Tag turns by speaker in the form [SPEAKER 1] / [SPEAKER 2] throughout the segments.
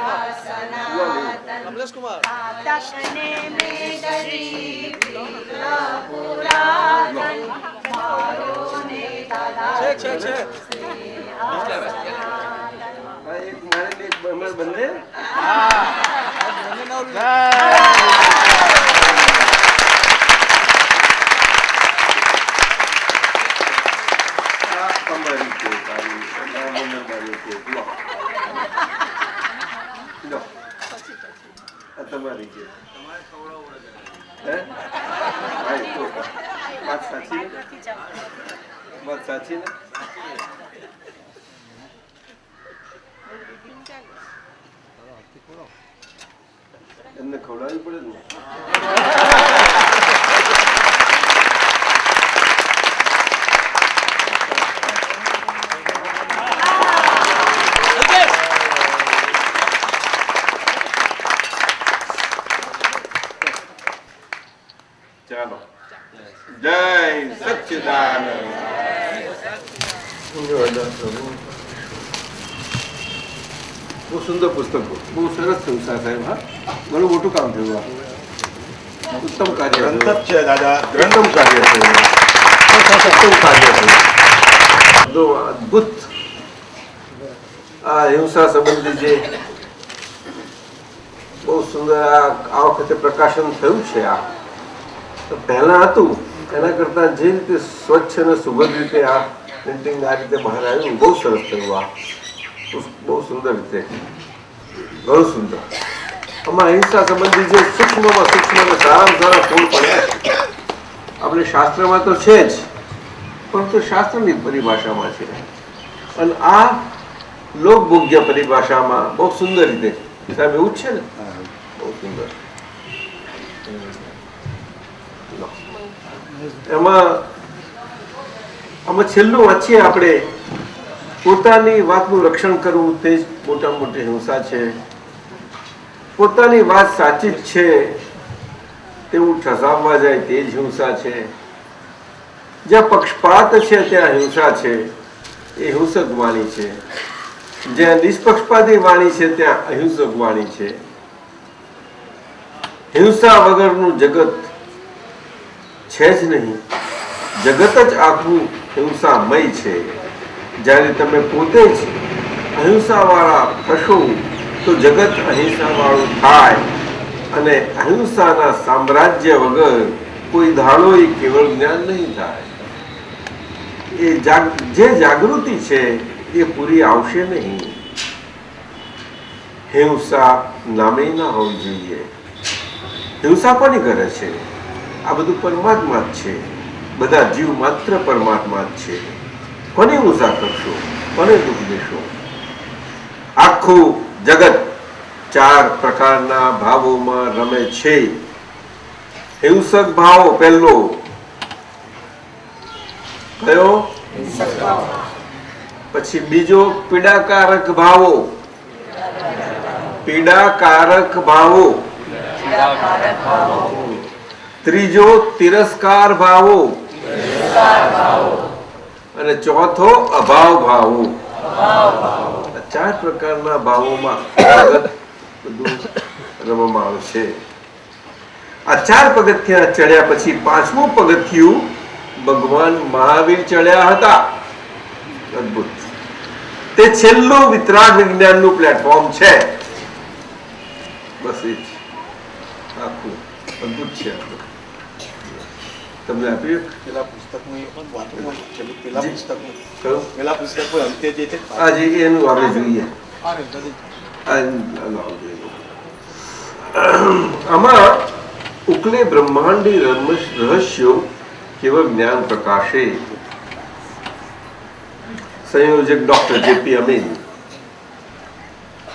[SPEAKER 1] कमलेश कुमार
[SPEAKER 2] तशने में गरीब पुरातन मारो ने दादा
[SPEAKER 1] छे
[SPEAKER 3] एक मारे लिए हमारे बंदे તમારી છે વાત સાચી ને એમને ખવડાવવી પડે ને ચાલો જય સચ્ચિદાનંદ બહુ સુંદર પુસ્તક બહુ સરસ થયું સાહેબ હા ઘણું મોટું કામ થયું ઉત્તમ કાર્ય
[SPEAKER 4] છે દાદા
[SPEAKER 3] ઉત્તમ કાર્ય થયું ઉત્તમ કાર્ય થયું અદભુત આ હિંસા સંબંધી જે બહુ સુંદર આ વખતે પ્રકાશન થયું છે આ પહેલા હતું એના કરતા જે રીતે સ્વચ્છ અને સુગંધ રીતે આ પ્રિન્ટિંગ આ રીતે બહાર આવ્યું બહુ સરસ થયું આ બહુ સુંદર રીતે ઘણું સુંદર આમાં હિંસા સંબંધી જે સૂક્ષ્મમાં સૂક્ષ્મ અને સારામાં સારા ફૂલ પડ્યા છે આપણે શાસ્ત્રમાં તો છે જ પરંતુ શાસ્ત્રની પરિભાષામાં છે અને આ લોકભોગ્ય પરિભાષામાં બહુ સુંદર રીતે સાહેબ એવું જ છે ને બહુ સુંદર આમાં છેલ્લું વાંચીએ આપણે પોતાની વાતનું રક્ષણ કરવું તે જ મોટામાં મોટી હિંસા છે પોતાની વાત સાચી જ છે તેવું ઠસાવવા જાય તે જ હિંસા છે જ્યાં પક્ષપાત છે ત્યાં હિંસા છે એ હિંસક વાણી છે જ્યાં નિષ્પક્ષપાતી વાણી છે ત્યાં અહિંસક વાણી છે હિંસા વગરનું જગત છે જ નહીં જગત જ આખું હિંસામય છે જ્યારે તમે પોતે જ અહિંસા વાળા થશો તો જગત અહિંસા વાળું થાય અને અહિંસાના સામ્રાજ્ય વગર કોઈ ધાડો એ કેવળ જ્ઞાન નહીં થાય એ જે જાગૃતિ છે એ પૂરી આવશે નહીં હિંસા નામે ના હોવી જોઈએ હિંસા કોની કરે છે આ બધું પરમાત્મા જ છે બધા જીવ માત્ર પરમાત્મા જ છે કોને હિંસા કરશો કોને દુઃખ દેશો આખું જગત ચાર પ્રકારના ભાવોમાં રમે છે હિંસક ભાવ પહેલો કયો પછી બીજો પીડાકારક ભાવો પીડાકારક ભાવો ત્રીજો તિરસ્કાર ભાવો અને ચોથો અભાવ ભાવો ચાર પ્રકારના ભાવોમાં બધું રમવામાં આવશે આ ચાર પગથિયા ચડ્યા પછી પાંચમું પગથિયું ભગવાન મહાવીર ચડ્યા હતા અદભુત તે છેલ્લું વિતરાગ વિજ્ઞાનનું પ્લેટફોર્મ છે બસ એ જ આખું અદભુત છે તમને આપ્યું
[SPEAKER 4] પેલા પુસ્તકની વાતમાં પેલા પુસ્તકનું
[SPEAKER 3] કયું
[SPEAKER 4] પેલા પુસ્તકનું અંત્ય જે છે
[SPEAKER 3] આજે એનું આપણે જોઈએ આમાં ઉકલે બ્રહ્માંડી રહસ્યો કેવળ જ્ઞાન પ્રકાશે સંયોજક ડોક્ટર જેપી અમીન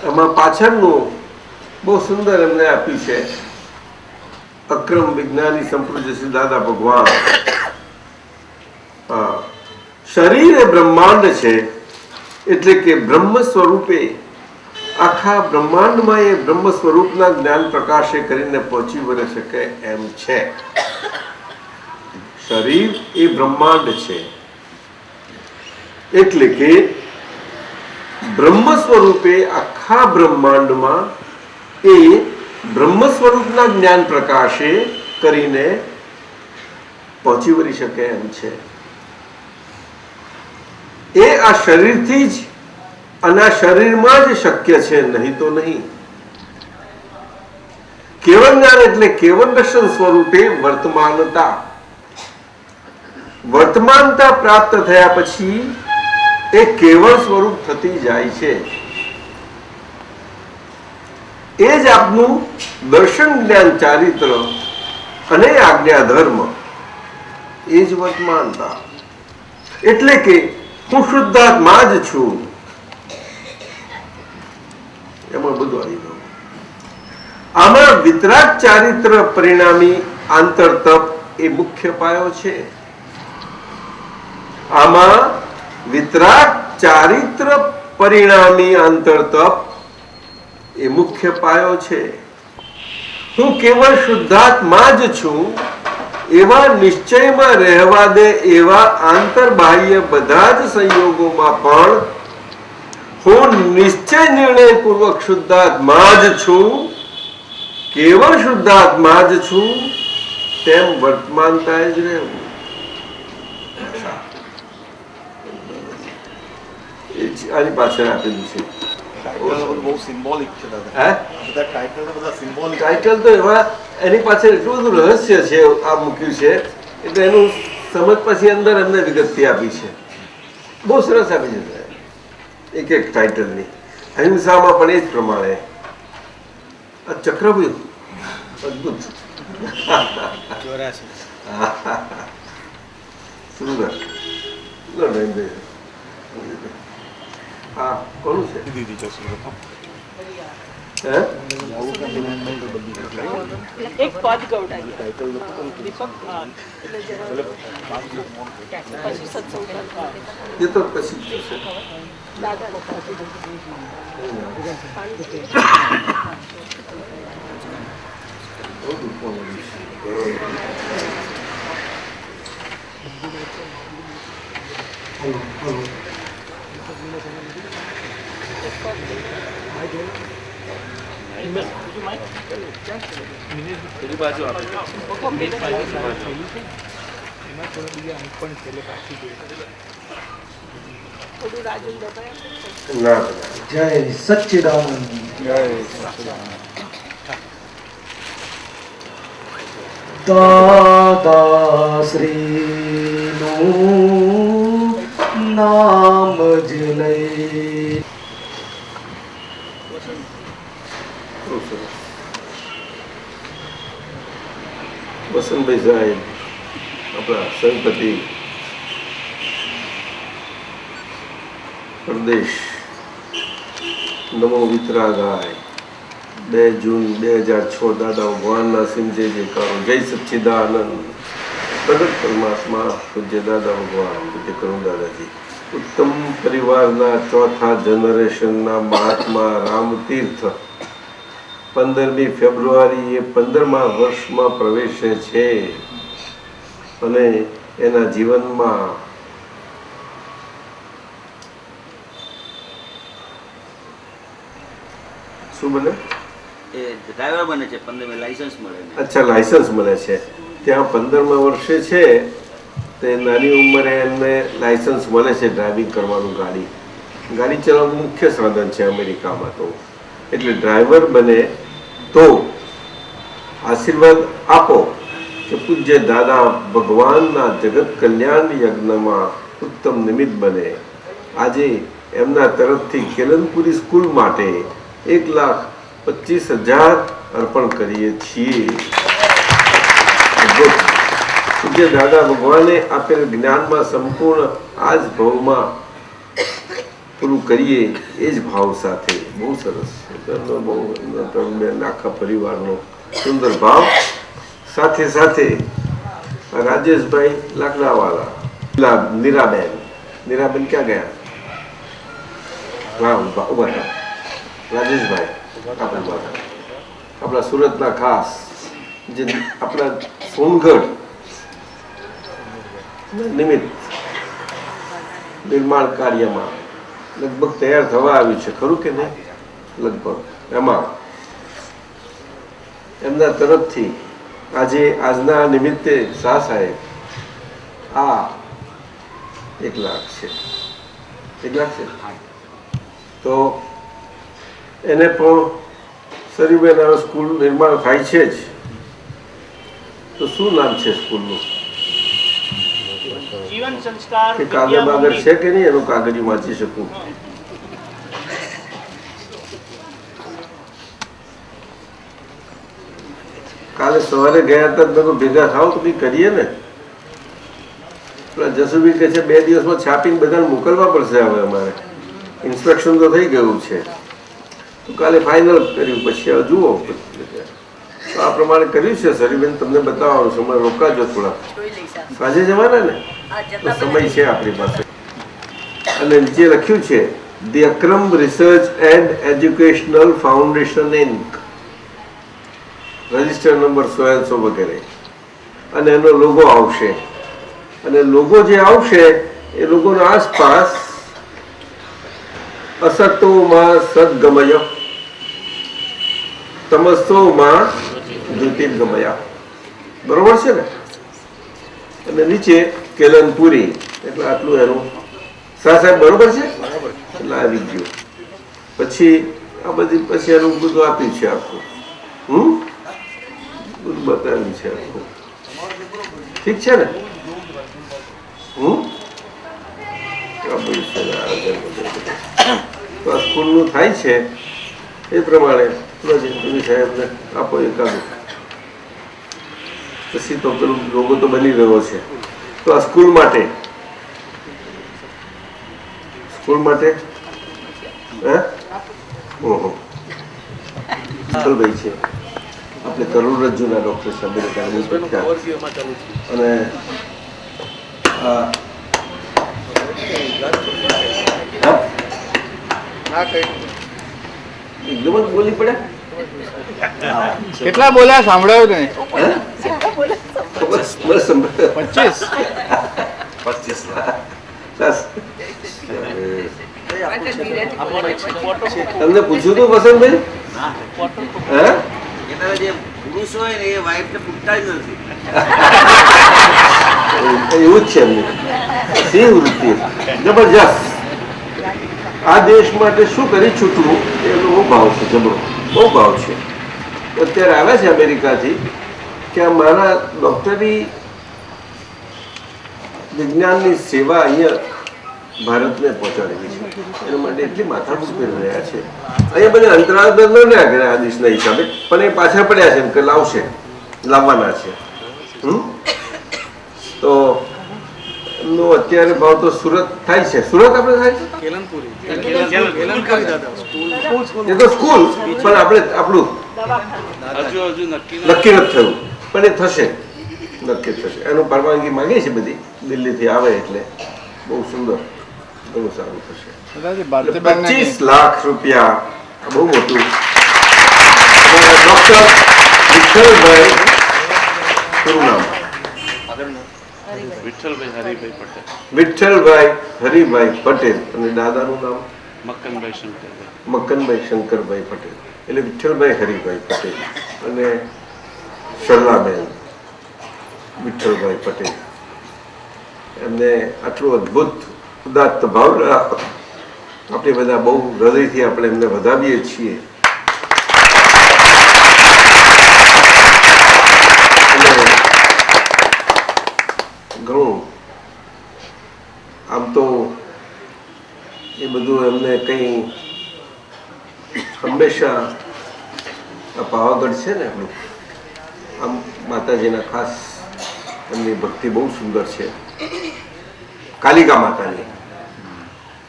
[SPEAKER 3] એમાં પાછળનું બહુ સુંદર એમને આપ્યું છે અક્રમ વિજ્ઞાની સંપૂર્ણ શ્રી દાદા ભગવાન શરીર એ બ્રહ્માંડ છે એટલે કે બ્રહ્મ સ્વરૂપે આખા બ્રહ્માંડમાં એ બ્રહ્મ સ્વરૂપના જ્ઞાન પ્રકાશે કરીને પહોંચી વળે શકે એમ છે શરીર એ બ્રહ્માંડ છે એટલે કે બ્રહ્મ સ્વરૂપે આખા બ્રહ્માંડમાં એ બ્રહ્મ સ્વરૂપના જ્ઞાન પ્રકાશે કરીને પહોંચી વળી શકે એમ છે. એ આ શરીરથી જ અને આ શરીરમાં જ શક્ય છે, નહીં તો નહીં. કેવળ જ્ઞાન એટલે કેવળ દર્શન સ્વરૂપે વર્તમાનતા. વર્તમાનતા પ્રાપ્ત થયા પછી એ કેવળ સ્વરૂપ થતી જાય છે. એ જ આપનું દર્શન, જ્ઞાન, ચારિત્ર અને આજ્ઞા ધર્મ. એ જ વર્તમાનતા. એટલે કે હું શુદ્ધાત્મા જ છું. એમાં બધું આવી ગયું. આમાં વિતરાગ ચારિત્ર પરિણામી આંતરતપ એ મુખ્ય પાયો છે. આમાં વિતરાગ ચારિત્ર પરિણામી આંતરતપ એ મુખ્ય પાયો છે. હું કેવળ શુદ્ધાત્મા જ છું એવા નિશ્ચયમાં રહેવા દે એવા આંતરબાહ્ય બધા જ સંયોગોમાં પણ હું નિશ્ચય નિર્ણય પૂર્વક શુદ્ધાત્મા જ છું, કેવળ શુદ્ધાત્મા જ છું તેમ વર્તમાનતા જ રહેવું. આની પાછળ આપેલું છે.
[SPEAKER 4] બહુ સિમ્બોલિક છે દાદા.
[SPEAKER 3] હે?
[SPEAKER 4] બધા ટાઇટલ બધા સિમ્બોલિક.
[SPEAKER 3] ટાઇટલ તો એમાં એની પાછળ એટલું બધું રહસ્ય છે આ મૂક્યું છે એટલે એનું સમજ પછી અંદર એમને વિગતથી આપી છે. બહુ સરસ આપી છે એક એક ટાઇટલની. અહિંસામાં પણ એ જ પ્રમાણે આ ચક્રવ્યૂહ અદભુત સુંદર. હા કોનું છે? હે?
[SPEAKER 2] એક પદ ગૌડાવી દીપક પછી સત્સંગ
[SPEAKER 3] એ તો પછી જ થશે.
[SPEAKER 2] દાદા
[SPEAKER 1] જય સચ્ચિદાનંદ. દાદા શ્રીનું નામ જ લઈ.
[SPEAKER 3] વસંતભાઈ સાહેબ આપણા સંતપતિ પ્રદેશ નમો વિતરાગાય 2 જૂન 2006 દાદા ભગવાનના સિંહ જય જયકારો. જય સચ્ચિદાનંદ. પ્રગટ પરમાત્મા પૂજ્ય દાદા ભગવાન પૂજ્ય કરું દાદાજી ઉત્તમ પરિવારના ચોથા જનરેશનના મહાત્મા રામતીર્થ 15મી ફેબ્રુઆરી એ 15મા વર્ષમાં પ્રવેશે છે અને એના જીવનમાં શું બને?
[SPEAKER 5] એ ડ્રાઈવર બને છે. 15મે લાયસન્સ મળે.
[SPEAKER 3] અચ્છા, લાયસન્સ મળે છે. ત્યાં 15મા વર્ષે છે તે નાની ઉંમરે એમને લાયસન્સ મળે છે ડ્રાઇવિંગ કરવાનું. ગાડી ચલાવવાનું મુખ્ય સાધન છે અમેરિકામાં. તો એટલે ડ્રાઈવર બને તો આશીર્વાદ આપો કે પૂજ્ય દાદા ભગવાનના જગત કલ્યાણ યજ્ઞમાં ઉત્તમ નિમિત્ત બને. આજે એમના તરફથી કેલનપુરી સ્કૂલ માટે 1,25,000 અર્પણ કરીએ છીએ. પૂજ્ય દાદા ભગવાને આપેલ જ્ઞાનમાં સંપૂર્ણ આ જ ભાવમાં પૂરું કરીએ એ જ ભાવ સાથે. બહુ સરસ છે. બહુ આખા પરિવારનો સુંદર ભાવ. સાથે સાથે રાજેશભાઈ લાકડાવાળા, નીરાબેન ક્યાં ગયા? હા ઉભા હતા. રાજેશભાઈ આપણા સુરતના ખાસ જે આપણા સોનગઢ નિમિત્ત નિર્માણ કાર્યમાં લગભગ તૈયાર થવા આવ્યું છે, ખરું કે નહીં? લગભગ એમાં એમના તરફથી આજના નિમિત્તે શાહ સાહેબ આ 1 લાખ છે. 1 લાખ છે તો એને પણ સરીબેન હવે સ્કૂલ નિર્માણ થાય છે જ, તો શું નામ છે સ્કૂલનું?
[SPEAKER 6] જીવન સંસ્કાર
[SPEAKER 3] કે કાગળ બાગળ છે કે નહીં એનું કાગળિયું વાંચી શકું? કાલે સવારે ગયા હતા તો ભેગા થાવ તો કંઈ કરીએ ને. પેલા જસુભાઈ કહે છે 2 દિવસમાં છાપીને બધાને મોકલવા પડશે. હવે અમારે ઇન્સ્પેક્શન તો થઈ ગયું છે, તો કાલે ફાઇનલ કર્યું, પછી હવે જુઓ. તો આ પ્રમાણે કર્યું છે સરીબેન, તમને બતાવવાનું છે. અમારે રોકાજો થોડા, સાંજે જવાના ને તો સમય છે આપણી પાસે. અને નીચે લખ્યું છે the Akram research and educational foundation inc, register number 100 વગેરે, અને એનો લોગો આવશે. અને લોગો જે આવશે એ લોગોની આસપાસ અસતોમાં સદગમય તમસોમાં જ્યોતિર્ગમય, બરોબર છે ને? અને નીચે કેલનપુરી, એટલે આટલું એનું. સાહેબ બરોબર છે? એટલે આવી ગયું. પછી આ બધી પછી એનું બધું આપ્યું છે આખું, બધું બતાવ્યું છે આખું. ઠીક છે ને? તો આ સ્કૂલનું થાય છે એ પ્રમાણે સાહેબને આપો એકાદું, પછી તો પેલું લોગો તો બની રહ્યો છે. તો આ સ્કૂલ માટે હે ઓહો ભાઈ છે આપણે કરોડરજ્જુના ડોક્ટર સાહેબ અને એકદમ જ બોલી પડે.
[SPEAKER 7] કેટલા બોલ્યા સાંભળાયું કે નહીં?
[SPEAKER 3] 25. તમને પૂછ્યું તું વસંતભાઈ? હે
[SPEAKER 5] જે પુરુષ હોય ને એ વાઈફને પૂછતા જ નથી.
[SPEAKER 3] એવું જ છે એમની સિંહ વૃત્તિ જબરજસ્ત. આ દેશ માટે શું કરી છૂટવું એનો બહુ ભાવ છે, જબરો બહુ ભાવ છે. અત્યારે આવ્યા છે અમેરિકાથી કે મારા ડોક્ટરી વિજ્ઞાનની સેવા અહીંયા ભારતને પહોંચાડેલી છે, એના માટે એટલી માથાકૂટ કરી રહ્યા છે. અહીંયા બધા અંતરાળ ન રહ્યા કરે આ દેશના હિસાબે, પણ એ પાછળ પડ્યા છે કે લાવવાના છે. તો એમનો અત્યારે ભાવ તો સુરત થાય છે. સુરત આપણે થાય છે એ તો સ્કૂલ, પણ આપણે આપણું નક્કી નથી થયું, પણ એ થશે, નક્કી થશે. એનું પરવાનગી માંગે છે બધી, દિલ્હીથી આવે એટલે બહુ સુંદર, બહુ સારું થશે. 25 લાખ રૂપિયા, બહુ મોટું. ડોક્ટર વિઠ્ઠલભાઈ, શું નામ? વિઠ્ઠલભાઈ હરિભાઈ પટેલ, અને દાદાનું નામ મક્કનભાઈ શંકરભાઈ પટેલ. એટલે વિઠ્ઠલભાઈ હરિભાઈ પટેલ અને સરલાબેન વિઠ્ઠલભાઈ પટેલ. એમને આટલું અદભુત ઉદાત્ત ભાવ આપણે બધા બહુ હૃદયથી આપણે એમને વધાવીએ છીએ. ઘણું આમ તો એ બધું એમને કંઈ હંમેશા આ પાવાગઢ છે ને આપણું, આમ માતાજીના ખાસ એમની ભક્તિ બહુ સુંદર છે, કાલિકા માતાની.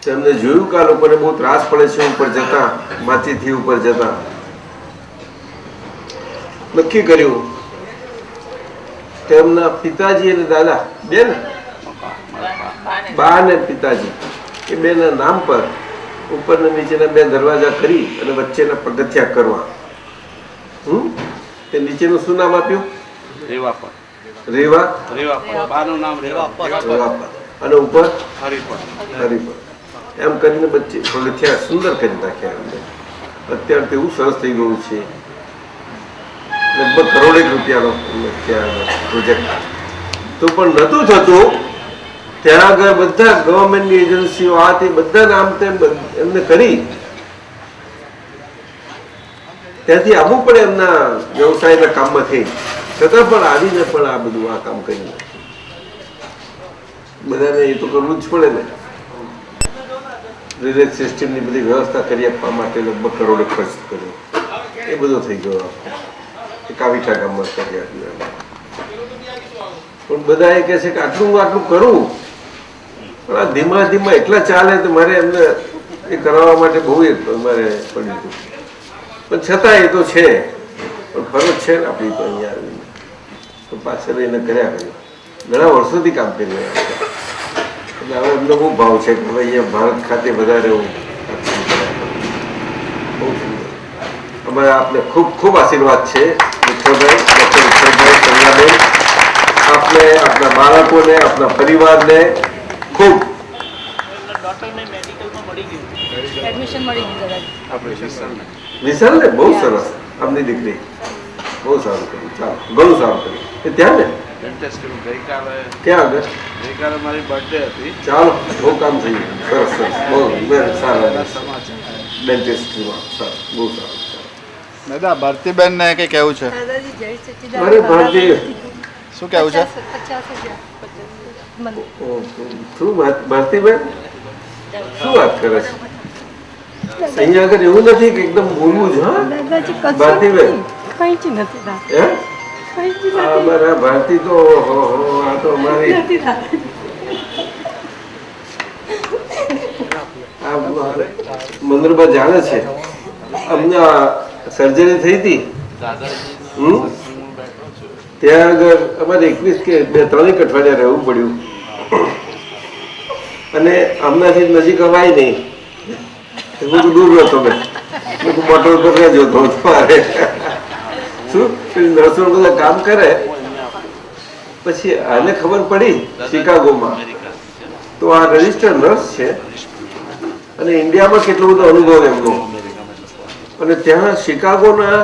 [SPEAKER 3] તો એમને જોયું કે આ લોકોને બહુ ત્રાસ પડે છે ઉપર જતા, માથેથી ઉપર જતા. નક્કી કર્યું તેમના પિતાજી અને દાદા બે ને, બા ને પિતાજી, એ બેના નામ પર ઉપરના નીચેના 2 દરવાજા કરી અને વચ્ચેના પગથિયા કરવા. તે નીચેનું શું નામ આપ્યું? રેવા, અને ઉપર હરિપર. એમ કરીને બચ્ચે લખ્યા, સુંદર કરી નાખ્યા એમને. અત્યારે તેવું સરસ થઈ ગયું છે, લગભગ કરોડેક રૂપિયાનો પ્રોજેક્ટ. તો પણ નહોતું થતું ત્યાં આગળ બધા ગવર્મેન્ટની એજન્સીઓ આ તે બધા નામ તેમ એમને કરી ત્યાંથી આવવું પડે એમના વ્યવસાયના કામમાંથી, છતાં પણ આવીને પણ આ બધું આ કામ કરી બધાને એ તો કરવું જ પડે ને. રિલેક્સ સિસ્ટમની બધી વ્યવસ્થા કરી આપવા માટે લગભગ કરોડો ખર્ચ કર્યો, એ બધો થઈ ગયો. કાવીઠા ગામમાં કરી આપ્યું. પણ બધા એ કહે છે કે આટલું કરું, પણ આ ધીમા ધીમા એટલા ચાલે તો મારે એમને એ કરાવવા માટે બહુ મારે પડ્યું હતું. પણ છતાં એ તો છે, પણ ફરજ છે ને આપણી તો અહીંયા આવીને તો પાછળ એને કર્યા કર્યું. ઘણા વર્ષોથી કામ કરી રહ્યા છે. એટલે હવે એમનો બહુ ભાવ છે કે હવે અહીંયા ભારત ખાતે વધારે બહુ સુંદર. અમારે આપને ખૂબ ખૂબ આશીર્વાદ છે વિઠ્ઠલભાઈ, ડૉક્ટર વિઠ્ઠલભાઈ સંજ્ઞાબેન, આપને, આપના બાળકોને, આપના પરિવારને ખૂબ.
[SPEAKER 2] એડમિશન મળી ગયું
[SPEAKER 3] વિશાલ ને બહુ સરસ, આપની દીકરી બહુ સારું કર્યું. ચાલો, ઘણું સારું કર્યું. એ ત્યાં ને ક્યાં આગળ?
[SPEAKER 6] ગઈકાલે મારી બર્થડે હતી.
[SPEAKER 3] ચાલો, બહુ કામ થઈ ગયું. સરસ સરસ, બહુ સારા ડેન્ટિસ્ટમાં સરસ, બહુ સારું.
[SPEAKER 4] દાદા ભારતીબેન ને કઈ કેવું છે?
[SPEAKER 2] દાદાજી જય સચ્ચિદાનંદ.
[SPEAKER 3] અરે ભારતી,
[SPEAKER 4] શું કેવું છે?
[SPEAKER 2] 50,000
[SPEAKER 3] શું વાત ભારતીબેન, શું વાત કરે છે? અહીંયા આગળ એવું નથી કે એકદમ બોલવું જ. હા ભારતીબેન,
[SPEAKER 2] કઈ જ નથી
[SPEAKER 3] હે અમારા ભારતી તો આ તો અમારી મંદિરમાં જાણે છે. અમને સર્જરી થઈ હતી ત્યાં આગળ અમારે 21 કે 3 અઠવાડિયા રહેવું પડ્યું અને હમણાંથી નજીક અવાય નહીં. બધું દૂર રહ્યો તમે, મોટર ઉપર રહેજો તો મારે શું નર્સો બધા કામ કરે. પછી આને ખબર પડી શિકાગોમાં, તો આ રજિસ્ટર નર્સ છે અને ઇન્ડિયામાં કેટલો બધો અનુભવ એમનો, અને ત્યાં શિકાગોના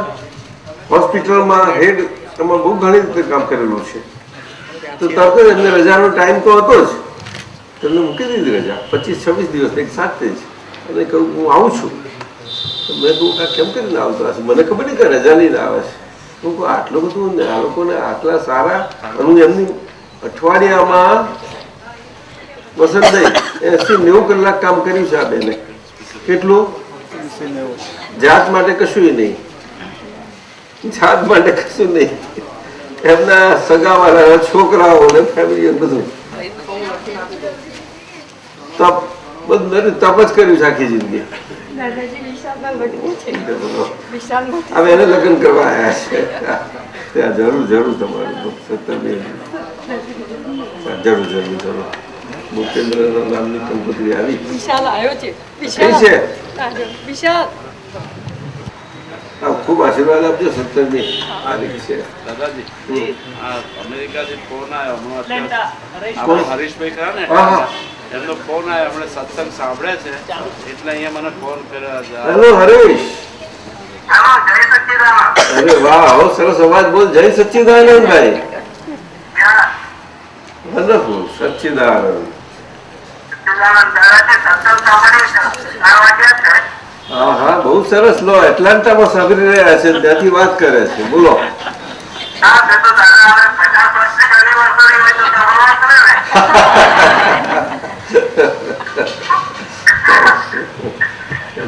[SPEAKER 3] હોસ્પિટલમાં હેડ એમાં બહુ ઘણી રીતે કામ કરેલું છે. તો તરત જ એમને રજાનો ટાઈમ તો હતો જ, તેમને મૂકી દીધી રજા 25-26 દિવસ એક સાથે જ. અને કહું હું આવું છું. તો મેં કહું આ કેમ કરીને આવતો હશે, મને ખબર નહીં કે રજા લઈને આવે છે. હું કહું આટલું બધું આ લોકોને આટલા સારા, અને એમની અઠવાડિયામાં વસંતભાઈ 80-90 કલાક કામ કર્યું છે આ બેને. કેટલું? જાત માટે કશું નહીં, જાત માટે કશું નહીં, એમના સગાવાળા છોકરાઓ ને ફેમિલી બધું તપ તપ જ કર્યું છે આખી જિંદગી. હવે એને લગ્ન કરવા આવ્યા છે ત્યાં. જરૂર તમારું જરૂર ભૂપેન્દ્ર નામની કંકોત્રી આવી.
[SPEAKER 2] વિશાલ આવ્યો છે.
[SPEAKER 3] કઈ છે?
[SPEAKER 2] વિશાલ
[SPEAKER 3] ખૂબ આશીર્વાદ આપજો સત્તરની. છે
[SPEAKER 6] દાદાજી આ અમેરિકાથી ફોન આવ્યો હમણાં.
[SPEAKER 3] કોણ?
[SPEAKER 6] હરીશભાઈ ખરા ને,
[SPEAKER 3] હા,
[SPEAKER 6] એમનો ફોન આવ્યો. હમણાં સત્સંગ સાંભળે છે એટલે અહીંયા મને ફોન કર્યો.
[SPEAKER 3] હેલો હરેશ. અરે વાહ, હો સરસ અવાજ બોલ. જય સચ્ચિદાનંદ ભાઈ. વન્ડરફુલ. સચ્ચિદાનંદ. હા હા, બહુ સરસ. લો એટલાન્ટામાં સાંભળી રહ્યા છે, ત્યાંથી વાત કરે છે. બોલો.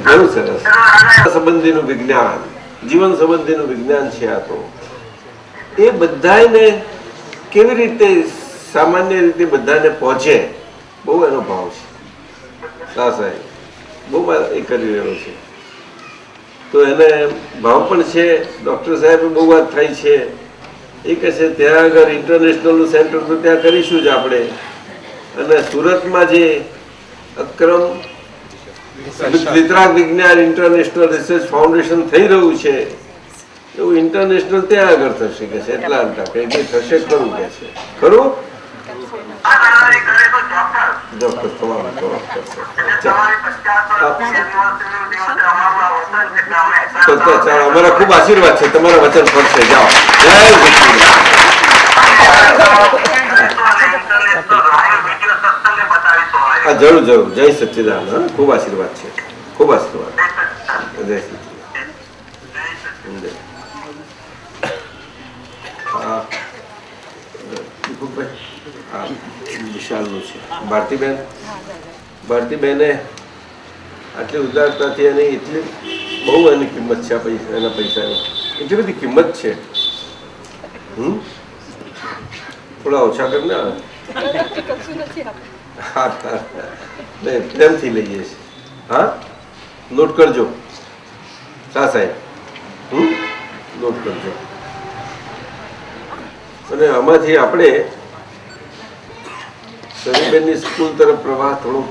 [SPEAKER 3] ઘણું સરસ. સંબંધીનું વિજ્ઞાન, જીવન સંબંધીનું વિજ્ઞાન છે આ તો. એ બધાને કેવી રીતે સામાન્ય રીતે બધાને પહોંચે, બહુ એનો ભાવ છે. સાહેબ બહુ એ કરી રહ્યો છે, તો એને ભાવ પણ છે. ડૉક્ટર સાહેબ બહુ વાત થાય છે. એ કહે છે ત્યાં આગળ ઇન્ટરનેશનલનું સેન્ટર તો ત્યાં કરીશું જ આપણે, અને સુરતમાં જે અક્રમ વિતરાગ વિજ્ઞાન ઇન્ટરનેશનલ રિસર્ચ ફાઉન્ડેશન થઈ રહ્યું છે, એવું ઇન્ટરનેશનલ ત્યાં આગળ થશે કે છે. એટલાન્ટા કે થશે ખરું કે છે. ખરું? ચોક્કસ તમારો જવાબ કરશે. ચાલો અમારા ખૂબ આશીર્વાદ છે, તમારા વચન પડશે. જાઓ. જય સચ્ચિદાનંદ. હા જરૂર જરૂર. જય સચ્ચિદાનંદ. ખૂબ આશીર્વાદ છે, ખૂબ આશીર્વાદ. જય સચ્ચિદાનંદ. હા દીપકભાઈ, હા વિશાલનું છે. ભારતીબેન, ભારતીબેને આટલી ઉદારતાથી અને એટલી બહુ એની કિંમત છે, પૈસા એના પૈસાની એટલી બધી કિંમત છે. થોડા ઓછા કર ને.
[SPEAKER 2] કશું નથી આપણે.
[SPEAKER 3] હા નહીં પ્રેમથી લઈએ છીએ. હા નોટ કરજો. શાહ સાહેબ નોટ કરજો. અને આમાંથી આપણે સમીબેનની સ્કૂલ તરફ પ્રવાહ થોડોક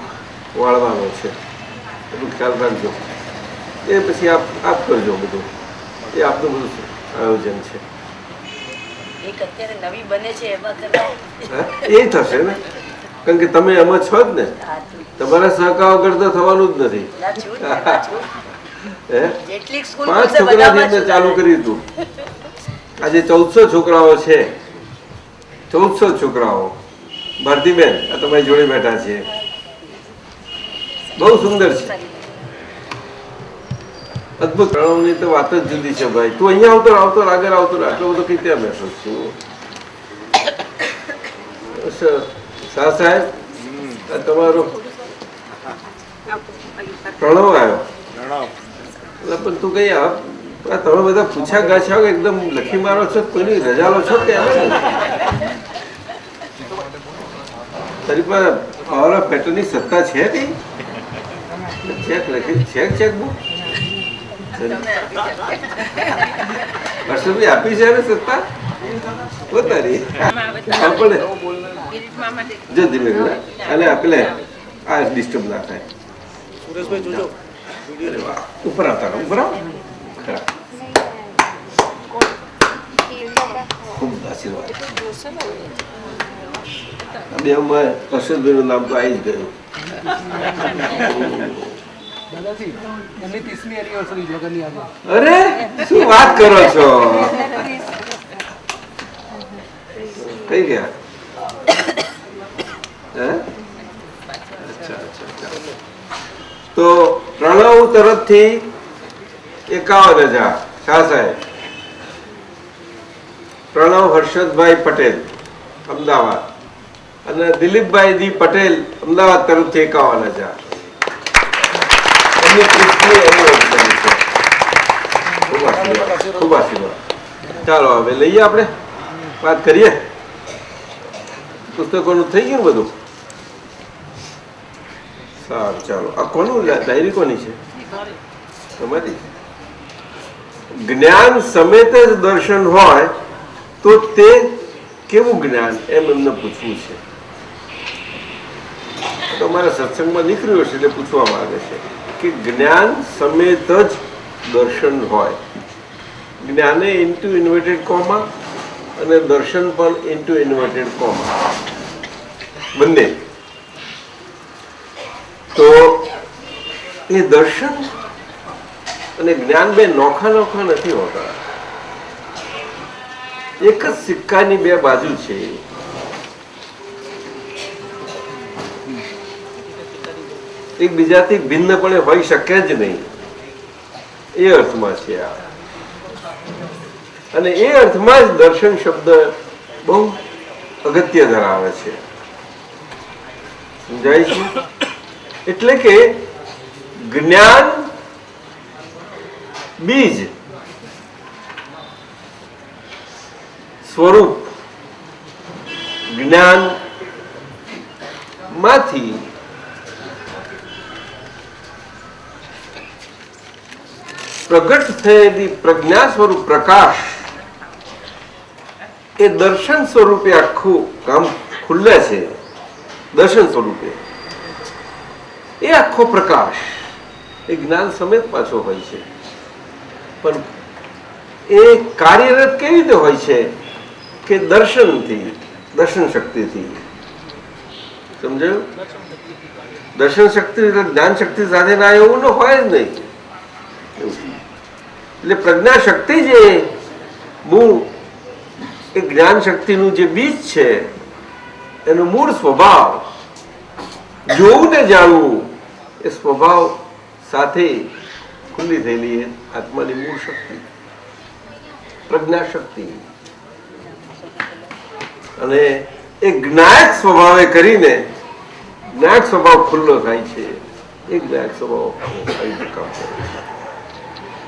[SPEAKER 3] વાળવાનો છે, એટલું ખ્યાલ રાખજો. એ પછી આપ કરજો બધું. એ આપનું બધું આયોજન છે.
[SPEAKER 7] એક અત્યારે નવી બને છે એમાં કરવા.
[SPEAKER 3] એ થશે ને, કારણ કે તમે એમાં છો જ ને. તમારા સહકાર વગર તો થવાનું જ નથી.
[SPEAKER 7] જેટલી સ્કૂલ
[SPEAKER 3] 5 છોકરાથી એમને ચાલુ કર્યું હતું. આજે 1400 છોકરાઓ છે. 1400 છોકરાઓ. ભારતીબેન આ તમારી જોડે બેઠા છે. બહુ સુંદર છે, અદભુત. પ્રણવની તો વાત જ જુદી છે ભાઈ. તું અહીંયા આવતો આવતો આગળ આવતો આટલો બધો કઈ ત્યાં બેઠો છું. શાહ સાહેબ તમારો પ્રણવ આવ્યો. પણ તું કઈ તમે બધા પૂછ્યા ગાછા એકદમ લખી મારો છો, કોઈની રજા લો છો કે તારી પર પાવર ઓફ પેટર્નની સત્તા છે કઈ? ચેક લખી ચેક બુક હર્ષભાઈ આપી છે ને સત્તા પોતાની. જો ધીમે અને આપેલે આ ડિસ્ટર્બ ના થાય. સુરેશભાઈ જોજો. ઉપર આવતા ઉપર આવો. ખૂબ આશીર્વાદ. બે હર્ષદભાઈ નું નામ તો આવી જ ગયું. અરે શું વાત કરો છો? કઈ ગયા? તો પ્રણવ તરફથી 51,000 શાહ સાહેબ. પ્રણવ હર્ષદભાઈ પટેલ અમદાવાદ અને દિલીપભાઈ દી પટેલ અમદાવાદ તરફથી 51,000. ખૂબ આશીર્વાદ. ચાલો હવે લઈએ, આપણે વાત કરીએ. પુસ્તકોનું થઈ ગયું બધું? સારું ચાલો. આ કોનું ડાયરી કોની છે? તમારી. જ્ઞાન સમેત જ દર્શન હોય તો તે કેવું જ્ઞાન એમ એમને પૂછવું છે. તો અમારા સત્સંગમાં નીકળ્યું હશે એટલે પૂછવા માંગે છે કે જ્ઞાન સમેત જ દર્શન હોય. જ્ઞાને ઇન્ટુ ઇન્વર્ટેડ કોમા અને દર્શન પણ ઇન્ટુ ઇન્વર્ટેડ કોમા બંને. તો એ દર્શન અને જ્ઞાન બે નોખા નોખા નથી હોતા. એક જ સિક્કાની બે બાજુ છે. એકબીજાથી ભિન્નપણે હોઈ શકે જ નહીં. એ અર્થમાં છે આ. અને એ અર્થમાં જ દર્શન શબ્દ બહુ અગત્ય ધરાવે છે. સમજાય છે? એટલે કે જ્ઞાન બીજ સ્વરૂપ જ્ઞાન માંથી પ્રગટ થયેલી પ્રજ્ઞા સ્વરૂપ પ્રકાશ એ દર્શન સ્વરૂપે આખું કામ ખુલ્લે છે. દર્શન સ્વરૂપે એ આખો પ્રકાશ એ જ્ઞાન સમેત પાછો હોય છે. પણ એ કાર્યરત કેવી રીતે હોય છે કે દર્શનથી, દર્શન શક્તિથી. સમજાયું? દર્શન શક્તિ એટલે જ્ઞાન શક્તિ સાથે ના એવું ન હોય જ નહીં. એટલે પ્રજ્ઞા શક્તિ જે મૂળ એ જ્ઞાન શક્તિનું જે બીજ છે એનો મૂળ સ્વભાવ જોવું ને જાણવું એ સ્વભાવ સાથે ખુલ્લી થયેલી આત્માની મૂળ શક્તિ પ્રજ્ઞા શક્તિ. અને એ જ્ઞાયક સ્વભાવે કરીને જ્ઞાયક સ્વભાવ ખુલ્લો થાય છે. એ જ્ઞાયક સ્વભાવ કામ કરે છે.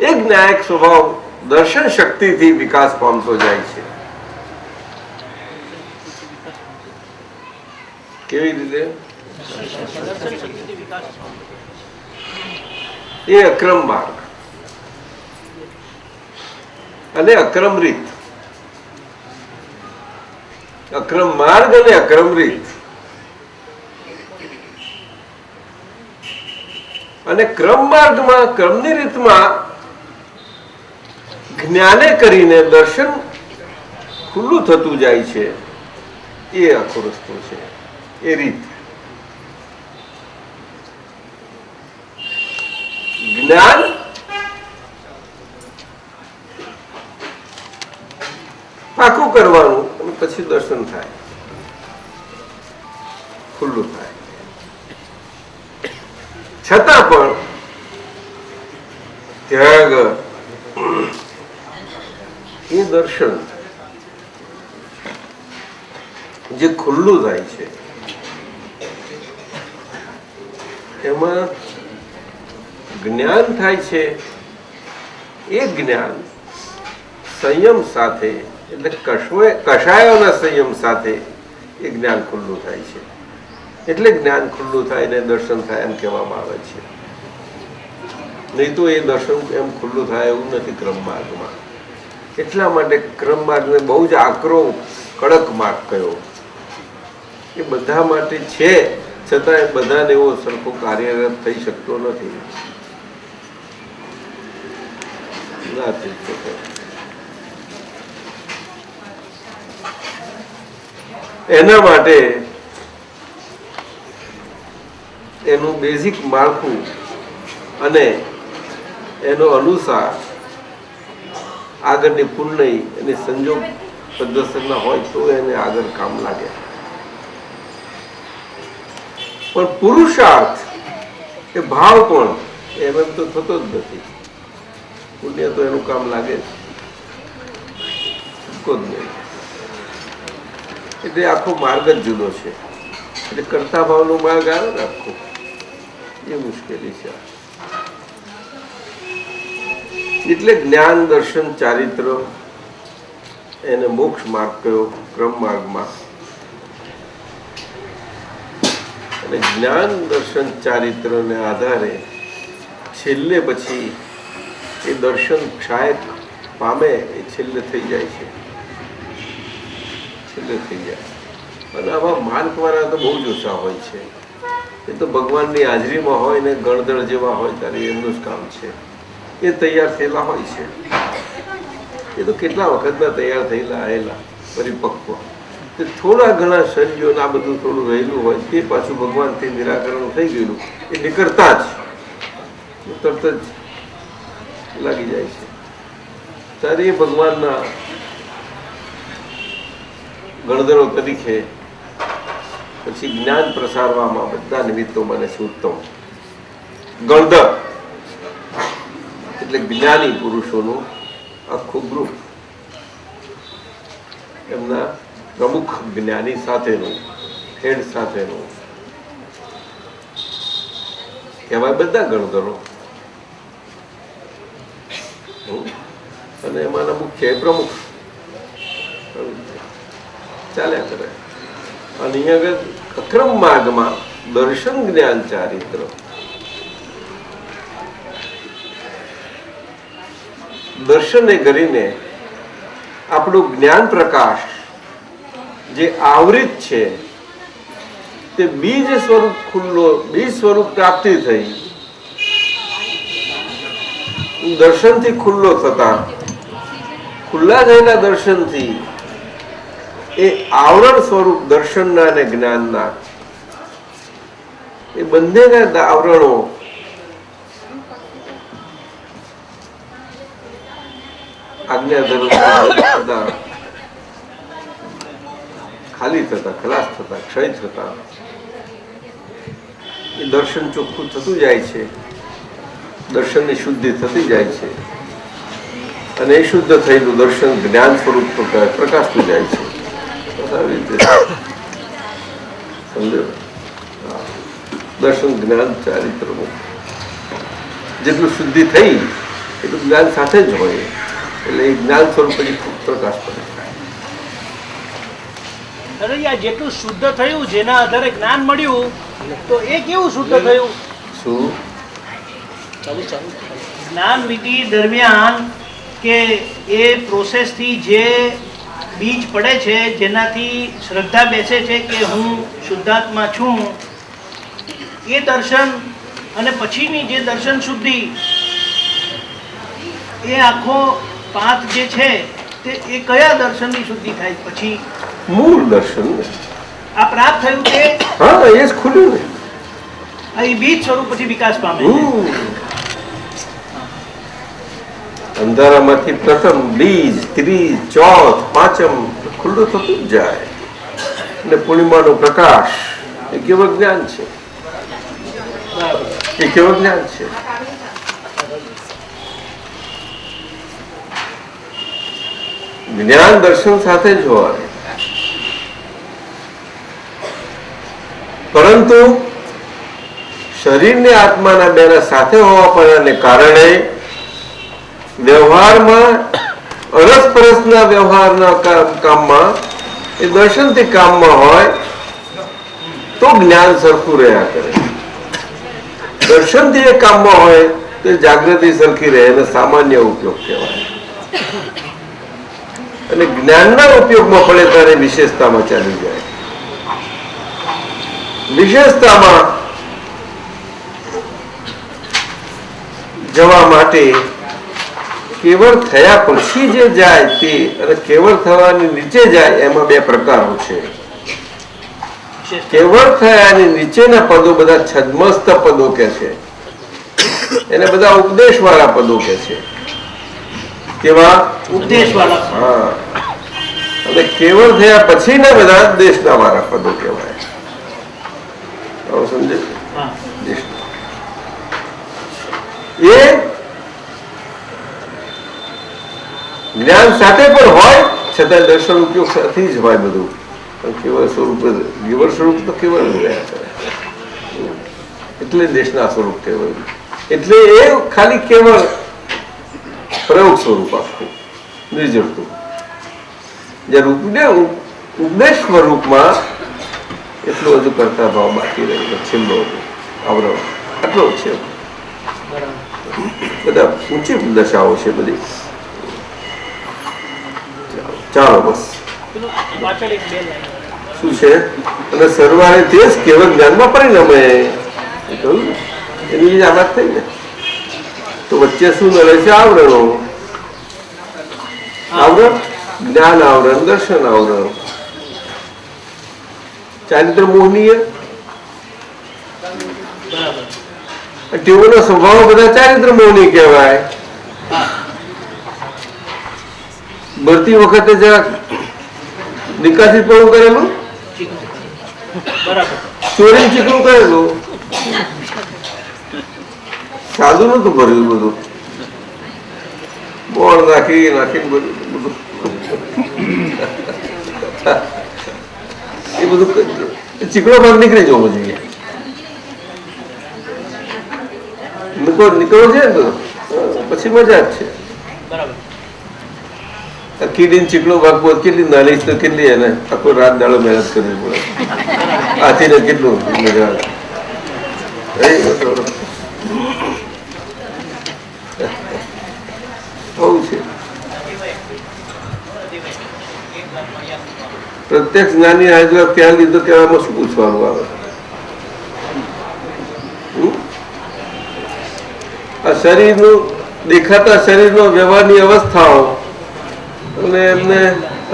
[SPEAKER 3] એ જ્ઞાયક સ્વભાવ દર્શન શક્તિથી વિકાસ પામતો જાય છે. કેવી રીતે? એ અક્રમ માર્ગ અને અક્રમ રીત. અક્રમ માર્ગ અને અક્રમ રીત. અને ક્રમ માર્ગમાં ક્રમની રીતમાં જ્ઞાને કરીને દર્શન ખુલ્લું થતું જાય છે. એ આખો રસ્તો છે, એ રીત. જ્ઞાન પાકું કરવાનું અને પછી દર્શન થાય, ખુલ્લું થાય. છતાં પણ ત્યાં આગળ એ દર્શન જે ખુલ્લું થાય છે એમાં જ્ઞાન થાય છે. એ જ્ઞાન સંયમ સાથે એટલે કષાયોના સંયમ સાથે એ જ્ઞાન ખુલ્લું થાય છે. એટલે જ્ઞાન ખુલ્લું થાય ને દર્શન થાય એમ કહેવામાં આવે છે. નહીં તો એ દર્શન એમ ખુલ્લું થાય એવું નથી ક્રમ માર્ગમાં. એટલા માટે ક્રમ માર્ગને બહુ જ આકરો કડક માર્ગ કયો. એ બધા માટે છે, છતાં એ બધાને એવો સરખો કાર્યરત થઈ શકતો નથી. ના થઈ શકે. એના માટે એનું બેઝિક માળખું અને એનો અનુસાર આગળની પુણ્ય અને સંજોગ પદ્ધતિના હોય તો એને આગળ કામ લાગે. પણ પુરુષાર્થ એ ભાવ પણ એમ તો થતો જ નથી. પુણ્ય તો એનું કામ લાગે જ નહીં. એટલે આખો માર્ગ જ જુદો છે. એટલે કરતા ભાવનો માર્ગ આવે ને આખો એ મુશ્કેલી છે. એટલે જ્ઞાન દર્શન ચારિત્ર એને મોક્ષ માર્ગ કયો ક્રમ માર્ગમાં. અને જ્ઞાન દર્શન ચારિત્રને આધારે છેલ્લે પછી એ દર્શન ક્ષાયક પામે એ છેલ્લે થઈ જાય છે. છેલ્લે થઈ જાય. અને આવા માર્ગવાળા તો બહુ જ ઓછા હોય છે. એ તો ભગવાનની હાજરીમાં હોય ને ગણદળ જેવા હોય ત્યારે એમનું જ કામ છે. એ તૈયાર થયેલા હોય છે. એ તો કેટલા વખતના તૈયાર થયેલા આવેલા પરિપક્વ. તે થોડા ઘણા શરીરોને આ બધું થોડું રહેલું હોય તે પાછું ભગવાનથી નિરાકરણ થઈ ગયેલું એ નીકળતા જ તરત જ લાગી જાય છે. ત્યારે એ ભગવાનના ગણદરો તરીકે પછી જ્ઞાન પ્રસારવામાં બધા નિમિત્તો મને છે ઉત્તમ. ગણદર એટલે જ્ઞાની પુરુષોનું આખું ગ્રુપ, એમના પ્રમુખ જ્ઞાની સાથેનું હેડ સાથેનું કહેવાય બધા ગણદરો. અને એમાંના મુખ્ય પ્રમુખ ચાલ્યા કરે. અને અહીંયા આગળ અક્રમ માર્ગમાં દર્શન જ્ઞાન ચારિત્ર દર્શને કરીને આપણું જ્ઞાન પ્રકાશ જે આવૃત છે તે બીજ સ્વરૂપ ખુલ્લો બીજ સ્વરૂપ પ્રાપ્તિ થઈ દર્શનથી ખુલ્લો થતા ખુલ્લા થયેલા દર્શનથી એ આવરણ સ્વરૂપ દર્શનના અને જ્ઞાનના એ બંનેના આવરણો આજ્ઞાધર્મ ખાલી થતા, ખલાસ થતા, ક્ષય થતા એ દર્શન ચોખ્ખું થતું જાય છે, દર્શનની શુદ્ધિ થતી જાય છે અને એ શુદ્ધ થયેલું દર્શન જ્ઞાન સ્વરૂપ પ્રકાશતું જાય છે. આવી રીતે સમજો, દર્શન જ્ઞાન ચારિત્રનું જેટલું શુદ્ધિ થઈ એટલું જ્ઞાન સાથે જ હોય એટલે એ જ્ઞાન સ્વરૂપ પછી પ્રકાશ પડે.
[SPEAKER 8] અરે યાર, જેટલું શુદ્ધ થયું, જેના આધારે જ્ઞાન મળ્યું, તો એ કેવું શુદ્ધ થયું?
[SPEAKER 3] શું
[SPEAKER 8] જ્ઞાન વિધિ દરમિયાન કે એ પ્રોસેસથી જે બીજ પડે છે, જેનાથી શ્રદ્ધા બેસે છે કે હું શુદ્ધાત્મા છું, એ દર્શન અને પછીની જે દર્શન શુદ્ધિ, એ આખો પાથ જે છે તે એ કયા દર્શનની શુદ્ધિ થાય પછી?
[SPEAKER 3] મૂળ દર્શન.
[SPEAKER 8] આ પ્રાપ્ત થયું કે
[SPEAKER 3] હા, એ જ ખુલ્યું ને.
[SPEAKER 8] આ બીજ સ્વરૂપ પછી વિકાસ પામે.
[SPEAKER 3] અંધારામાંથી પ્રથમ બીજ, ત્રીજ, ચોથ, પાંચમ ખુલ્લું થતું જ જાય અને પૂર્ણિમાનો પ્રકાશ એ કેવળ જ્ઞાન છે. એ કેવળ જ્ઞાન છે. જ્ઞાન દર્શન સાથે જ હોય, પરંતુ શરીરને આત્માના બેના સાથે હોવા પડવાને કારણે વ્યવહારમાં અરસપરસના વ્યવહારના કામમાં એ દર્શનથી કામમાં હોય તો જ્ઞાન સરખું રહ્યા કરે. દર્શનથી એ કામમાં હોય તો જાગૃતિ સરખી રહે અને સામાન્ય ઉપયોગ કહેવાય. અને જ્ઞાનના ઉપયોગમાં પડે ત્યારે વિશેષતામાં ચાલી જાય. વિશેષતામાં જવા માટે કેવળ થયા પછી જે જાય તે અને કેવળ થવાની નીચે જાય એમાં બે પ્રકારો છે. કેવળ થયાની નીચેના પદો બધા છદ્મસ્ત પદો કે છે, એને બધા ઉપદેશ વાળા પદો કે છે. કેવા?
[SPEAKER 8] ઉપદેશ વાળા.
[SPEAKER 3] હા. અને કેવળ થયા પછીના બધા દેશના વાળા પદો કહેવાય. સમજે? એ જ્ઞાન સાથે પણ હોય છતાં દર્શન ઉપયોગ સાથે જ હોય બધું. કેવળ સ્વરૂપ, કેવળ સ્વરૂપ તો કેવળ રહ્યા કરે એટલે દેશના સ્વરૂપ કહેવાય. એટલે એ ખાલી કેવળ પ્રયોગ સ્વરૂપ આખું નિર્જરતું. જ્યારે ઉપદેશ સ્વરૂપમાં એટલો હજુ કરતા ભાવ બાકી રહ્યો, છેલ્લો આવરણ આટલો છે. બધા ઊંચી દશાઓ છે બધી. ચાલો બસ. શું છે? અને સરવાળે તે જ કેવળ જ્ઞાનમાં પરિણમે કહ્યું. એની આ વાત થઈ ને. તો વચ્ચે શું નડે છે? આવરણો. આવરણ, જ્ઞાન આવરણ, દર્શન આવરણ, ચારિત્ર મોહનીય. ટેવોનો સ્વભાવ બધા ચારિત્ર મોહની કહેવાય. ભરતી વખતે જરાક નિકાસી પણ કરેલું, ચોરી ચીકણું કરેલું, સાદું નતું ભર્યું બધું, બોળ નાખીને બધું એ બધું ચીકણો ભાગ નીકળી જવો જોઈએ. નીકળવો છે ને પછી મજા જ છે. કીડીને ચીકણો ભાગ પોત કેટલી નાની તો કેટલી એને આખો રાત દાડો મહેનત કરવી પડે. હાથીને કેટલું મજા આવે. બહુ છે. પ્રત્યક્ષ જ્ઞાની હાજર ત્યાં લીધો કહેવામાં શું પૂછવાનું આવે? આ શરીરનું દેખાતા શરીરનો વ્યવહારની અવસ્થાઓ અને એમને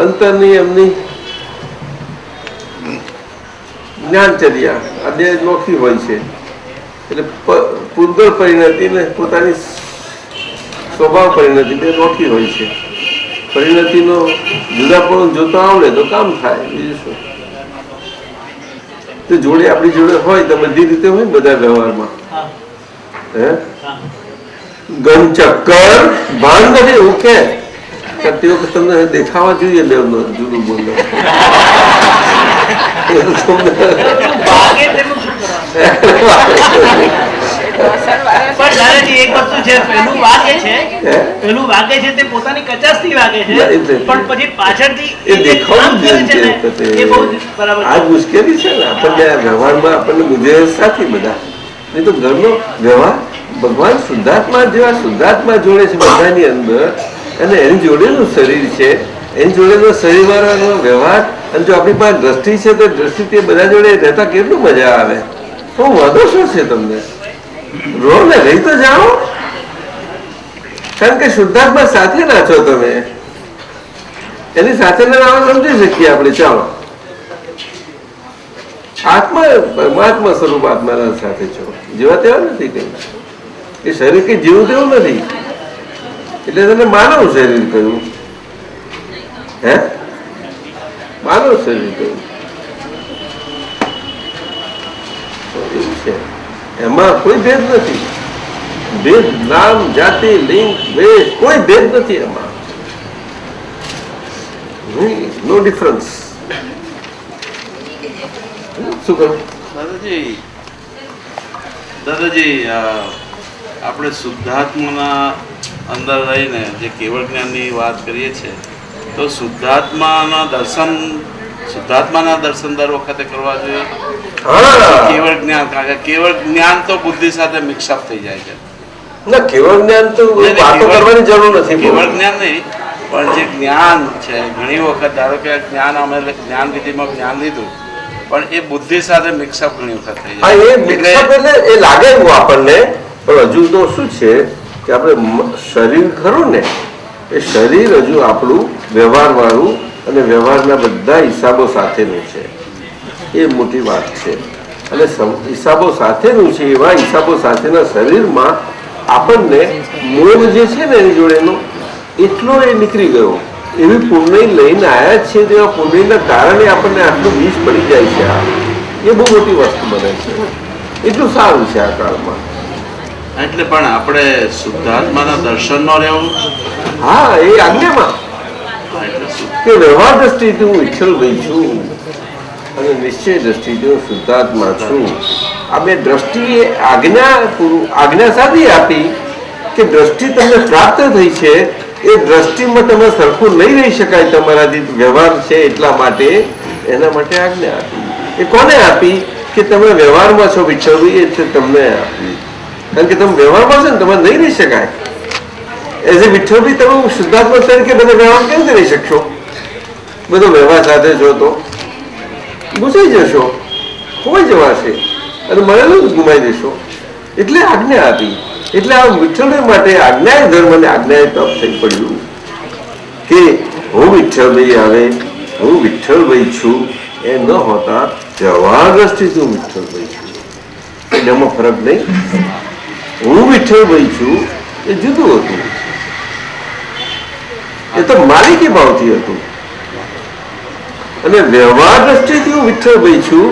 [SPEAKER 3] અંતરની એમની જ્ઞાનચર્યા આ બે નોખી હોય છે. એટલે પૂર્ગલ પરિણતિ ને પોતાની સ્વભાવ પરિણતિ બે નોખી હોય છે. પરિણતિનો જુદાપણું જોતો આવડે તો કામ થાય, બીજું શું. તો જોડે આપણી જોડે હોય તો બધી રીતે હોય બધા વ્યવહારમાં. હે ગમ ચક્કર ભાન નથી એવું કે તે વખત તમને દેખાવા જોઈએ બેવનો જુદું બોલો.
[SPEAKER 8] પણ દાદાજી એક વસ્તુ છે, પેલું વાગે છે તે પોતાની કચાસથી વાગે છે, પણ પછી પાછળથી
[SPEAKER 3] એ દેખાવું જ
[SPEAKER 8] એ બહુ બરાબર.
[SPEAKER 3] આ મુશ્કેલી છે ને આપણને વ્યવહારમાં આપણને ગુજરે સાથી બધા. નહીં તો ઘરનો વ્યવહાર ભગવાન શુદ્ધાત્મા જેવા શુદ્ધાત્મા જોડે છે બધાની અંદર, અને એની જોડેનું શરીર છે, એની જોડેનો શરીર વાળાનો વ્યવહાર. અને જો આપણી પાસે દ્રષ્ટિ છે તો દ્રષ્ટિ તે બધા જોડે રહેતા કેટલું મજા આવે. તો વાંધો શું છે તમને? રો ને રહી તો જાઓ, કારણ કે શુદ્ધાત્મા સાથે ના છો તમે. એની સાથે ના સમજી શકીએ આપણે. ચાલો, આત્મા પરમાત્મા સ્વરૂપ આત્માના સાથે છો, જેવા તેવા નથી કઈ. એ શરીર કઈ જેવું તેવું નથી, એટલે તને માનવ શરીર કહ્યું. હે માનવ શરીર કહ્યું. એવું છે, એમાં કોઈ ભેદ નથી. ભેદ નામ જાતિ લિંગ વેશ કોઈ ભેદ નથી એમાં. નો ડિફરન્સ. શું કરું
[SPEAKER 6] દાદાજી આપણે શુદ્ધાત્માના અંદર રહીને જે કેવળ જ્ઞાનની વાત કરીએ છીએ, તો શુદ્ધાત્માના દર્શન દર વખતે કરવા જોઈએ. કેવળ જ્ઞાન, કારણ કે કેવળ જ્ઞાન તો બુદ્ધિ સાથે મિક્સઅપ થઈ જાય છે.
[SPEAKER 3] ના, કેવળ જ્ઞાન તો વાતો કરવાની જરૂર નથી.
[SPEAKER 6] કેવળ જ્ઞાન નહીં, પણ જે જ્ઞાન છે ઘણી વખત ધારો કે જ્ઞાન અમે જ્ઞાન વિધિમાં જ્ઞાન લીધું, પણ એ બુદ્ધિ સાથે મિક્સઅપ ઘણી વખત થઈ જાય.
[SPEAKER 3] એટલે એ લાગે એવું આપણને, પણ હજુ તો શું છે કે આપણે શરીર ખરું ને, એ શરીર હજુ આપણું વ્યવહાર વાળું અને વ્યવહારના બધા હિસાબો સાથેનું છે. એ મોટી વાત છે. અને હિસાબો સાથેનું છે, એવા હિસાબો સાથેના શરીરમાં આપણને મૂળ જે છે ને એની જોડેનો એટલો એ નીકળી ગયો. એવી પુણ્ય લઈને આવ્યા છે, તેવા પુણ્યના કારણે આપણને આટલું બીજ પડી જાય છે. આ એ બહુ મોટી વસ્તુ બને છે. એટલું સારું છે આ કાળમાં.
[SPEAKER 6] એટલે પણ આપણે શુદ્ધાત્માના દર્શનનો રહેવું.
[SPEAKER 3] હા, એ આજ્ઞામાં કે વ્યવહાર દ્રષ્ટિથી હું વિઠ્ઠલભાઈ છું અને નિશ્ચય દ્રષ્ટિથી હું શુદ્ધાત્મા છું. આ બે દ્રષ્ટિએ આજ્ઞા સાદી આપી કે દ્રષ્ટિ તમને પ્રાપ્ત થઈ છે, એ દ્રષ્ટિમાં તમે સરખું નહીં રહી શકાય તમારાથી, વ્યવહાર છે એટલા માટે, એના માટે આજ્ઞા આપી. એ કોને આપી? કે તમે વ્યવહારમાં છો વિઠ્ઠલભાઈ, એટલે તમને આપી. કારણ કે તમે વ્યવહારમાં છો ને, તમારે નહીં રહી શકાય. એઝ એ વિઠ્ઠલભાઈ તમે શુદ્ધાત્મા તરીકે બધો વ્યવહાર કેવી રીતે રહી શકશો? બધો વ્યવહાર સાથે છો તો ગુસાઈ જશો, ખોવાઈ જવાશે, અને મળેલું જ ગુમાઈ દેશો. એટલે આજ્ઞા આપી. એટલે આ વિઠ્ઠલભાઈ માટે આજ્ઞાય ધર્મ અને આજ્ઞાય તપ થઈ પડ્યું કે હું વિઠ્ઠલભાઈ આવે, હું વિઠ્ઠલભાઈ છું, એ ન હોતા વ્યવહાર દ્રષ્ટિથી હું વિઠ્ઠલભાઈ છું. એમાં ફરક નહીં. હું વિઠ્ઠલભાઈ છું એ જુદું હતું, એ તો માલિકી ભાવથી હતું. અને વ્યવહાર દ્રષ્ટિથી હું વિઠ્ઠલભાઈ છું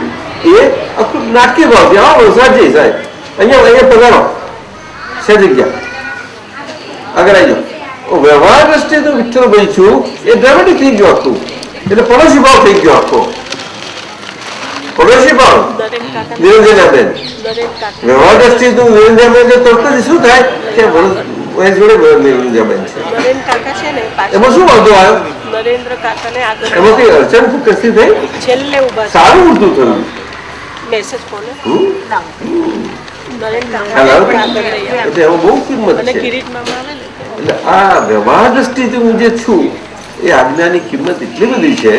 [SPEAKER 3] એ આખું નાટકીય ભાવથી. આવો સાજી સાહેબ, અહીંયા પધારો છે જગ્યા, આગળ આવી જાઓ. વ્યવહાર દ્રષ્ટિથી હું વિઠ્ઠલભાઈ છું એ ડ્રામેટિક થઈ ગયો આખું. એટલે પડોશી ભાવ થઈ ગયો આખો. પડોશી ભાવ નિરંજનાબેન. વ્યવહાર દ્રષ્ટિથી હું નિરંજનાબેન તરત જ શું થાય કે જોડે નિરંજનાબેન છે, એમાં શું વાંધો આવ્યો?
[SPEAKER 2] નરેન્દ્ર કાકાને આગળ
[SPEAKER 3] એમાં કઈ અડચણ કશી થઈ?
[SPEAKER 2] છેલ્લે ઉભા
[SPEAKER 3] સારું ઉડતું થયું.
[SPEAKER 2] મેસેજ કોને
[SPEAKER 3] એટલે એમાં બહુ કિંમત છે. એટલે આ વ્યવહાર દ્રષ્ટિથી હું જે છું એ આજ્ઞાની કિંમત એટલી બધી છે.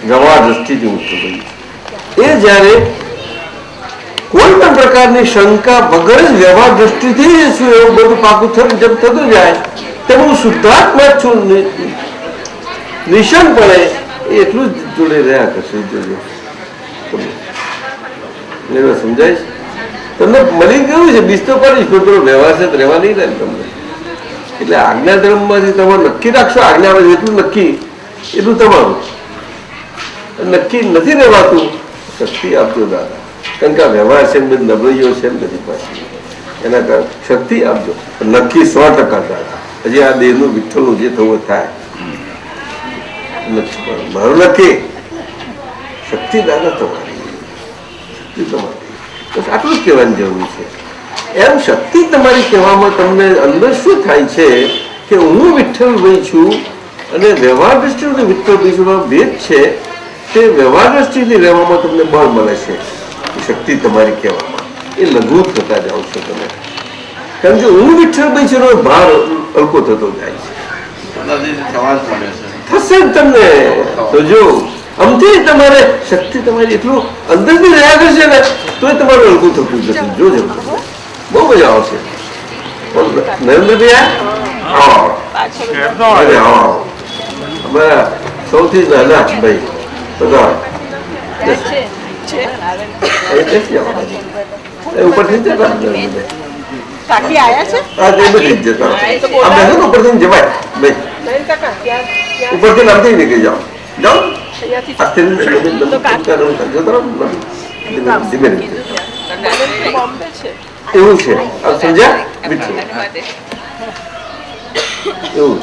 [SPEAKER 3] વ્યવહાર દ્રષ્ટિથી હું છું એ જયારે કોઈ પણ પ્રકારની શંકા વગર જ વ્યવહાર દ્રષ્ટિથી જ છું એવું બધું પાકું થતું જાય, તેમ હું શુદ્ધાત્મા જ છું નિશંકપણે એટલું જ જોડે રહ્યા કરશે. જોજો. એને સમજાય છે તમને મળી ગયું છે, બીજ તો પડીશ પણ પેલો વ્યવહાર છે રહેવા નહીં રહે તમને. એટલે આજ્ઞા ધર્મમાંથી તમે નક્કી રાખશો, આજ્ઞામાં જેટલું નક્કી એટલું તમારું. નક્કી નથી રહેવાતું, શક્તિ આપજો દાદા, કારણ કે આ વ્યવહાર છે બધી નબળીઓ છે બધી પાછી, એના કારણે શક્તિ આપજો. નક્કી 100% દાદા. હજી આ દેહનું વિઠ્ઠલનું જે થવું થાય મારું નક્કી. શક્તિ દાદા તમારી, શક્તિ તમારી, બસ આટલું જ કહેવાની જરૂર છે. એમ શક્તિ તમારી કહેવામાં તમને અંદર શું થાય છે કે હું વિઠ્ઠલભાઈ છું અને વ્યવહાર દ્રષ્ટિથી વિઠ્ઠલભાઈ છું, ભેદ છે. તે વ્યવહાર દ્રષ્ટિથી રહેવામાં તમને બળ મળે છે. શક્તિ તમારી કહેવામાં એ લઘુ થતા જાઓ છો તમે, કારણ કે હું વિઠ્ઠલભાઈ છું એનો ભાર હલકો થતો જાય છે. થશે જ તમને. તો જો આમથી તમારે શક્તિ તમારી એટલું અંદરથી રહ્યા કરશે ને તો એ તમારું હલકું થતું જશે. જોજો, બહુ મજા આવશે. નરેન્દ્રભાઈ અમારા સૌથી નાના ભાઈ બધા ઉપરથી જતા
[SPEAKER 2] કાકી આયા છે?
[SPEAKER 3] ઉપરથી જવાય ભાઈ, ઉપરથી નામથી નીકળી જાઓ. જાઓ
[SPEAKER 2] બોમ્બે છે.
[SPEAKER 3] એવું છે, સમજ્યા? એવું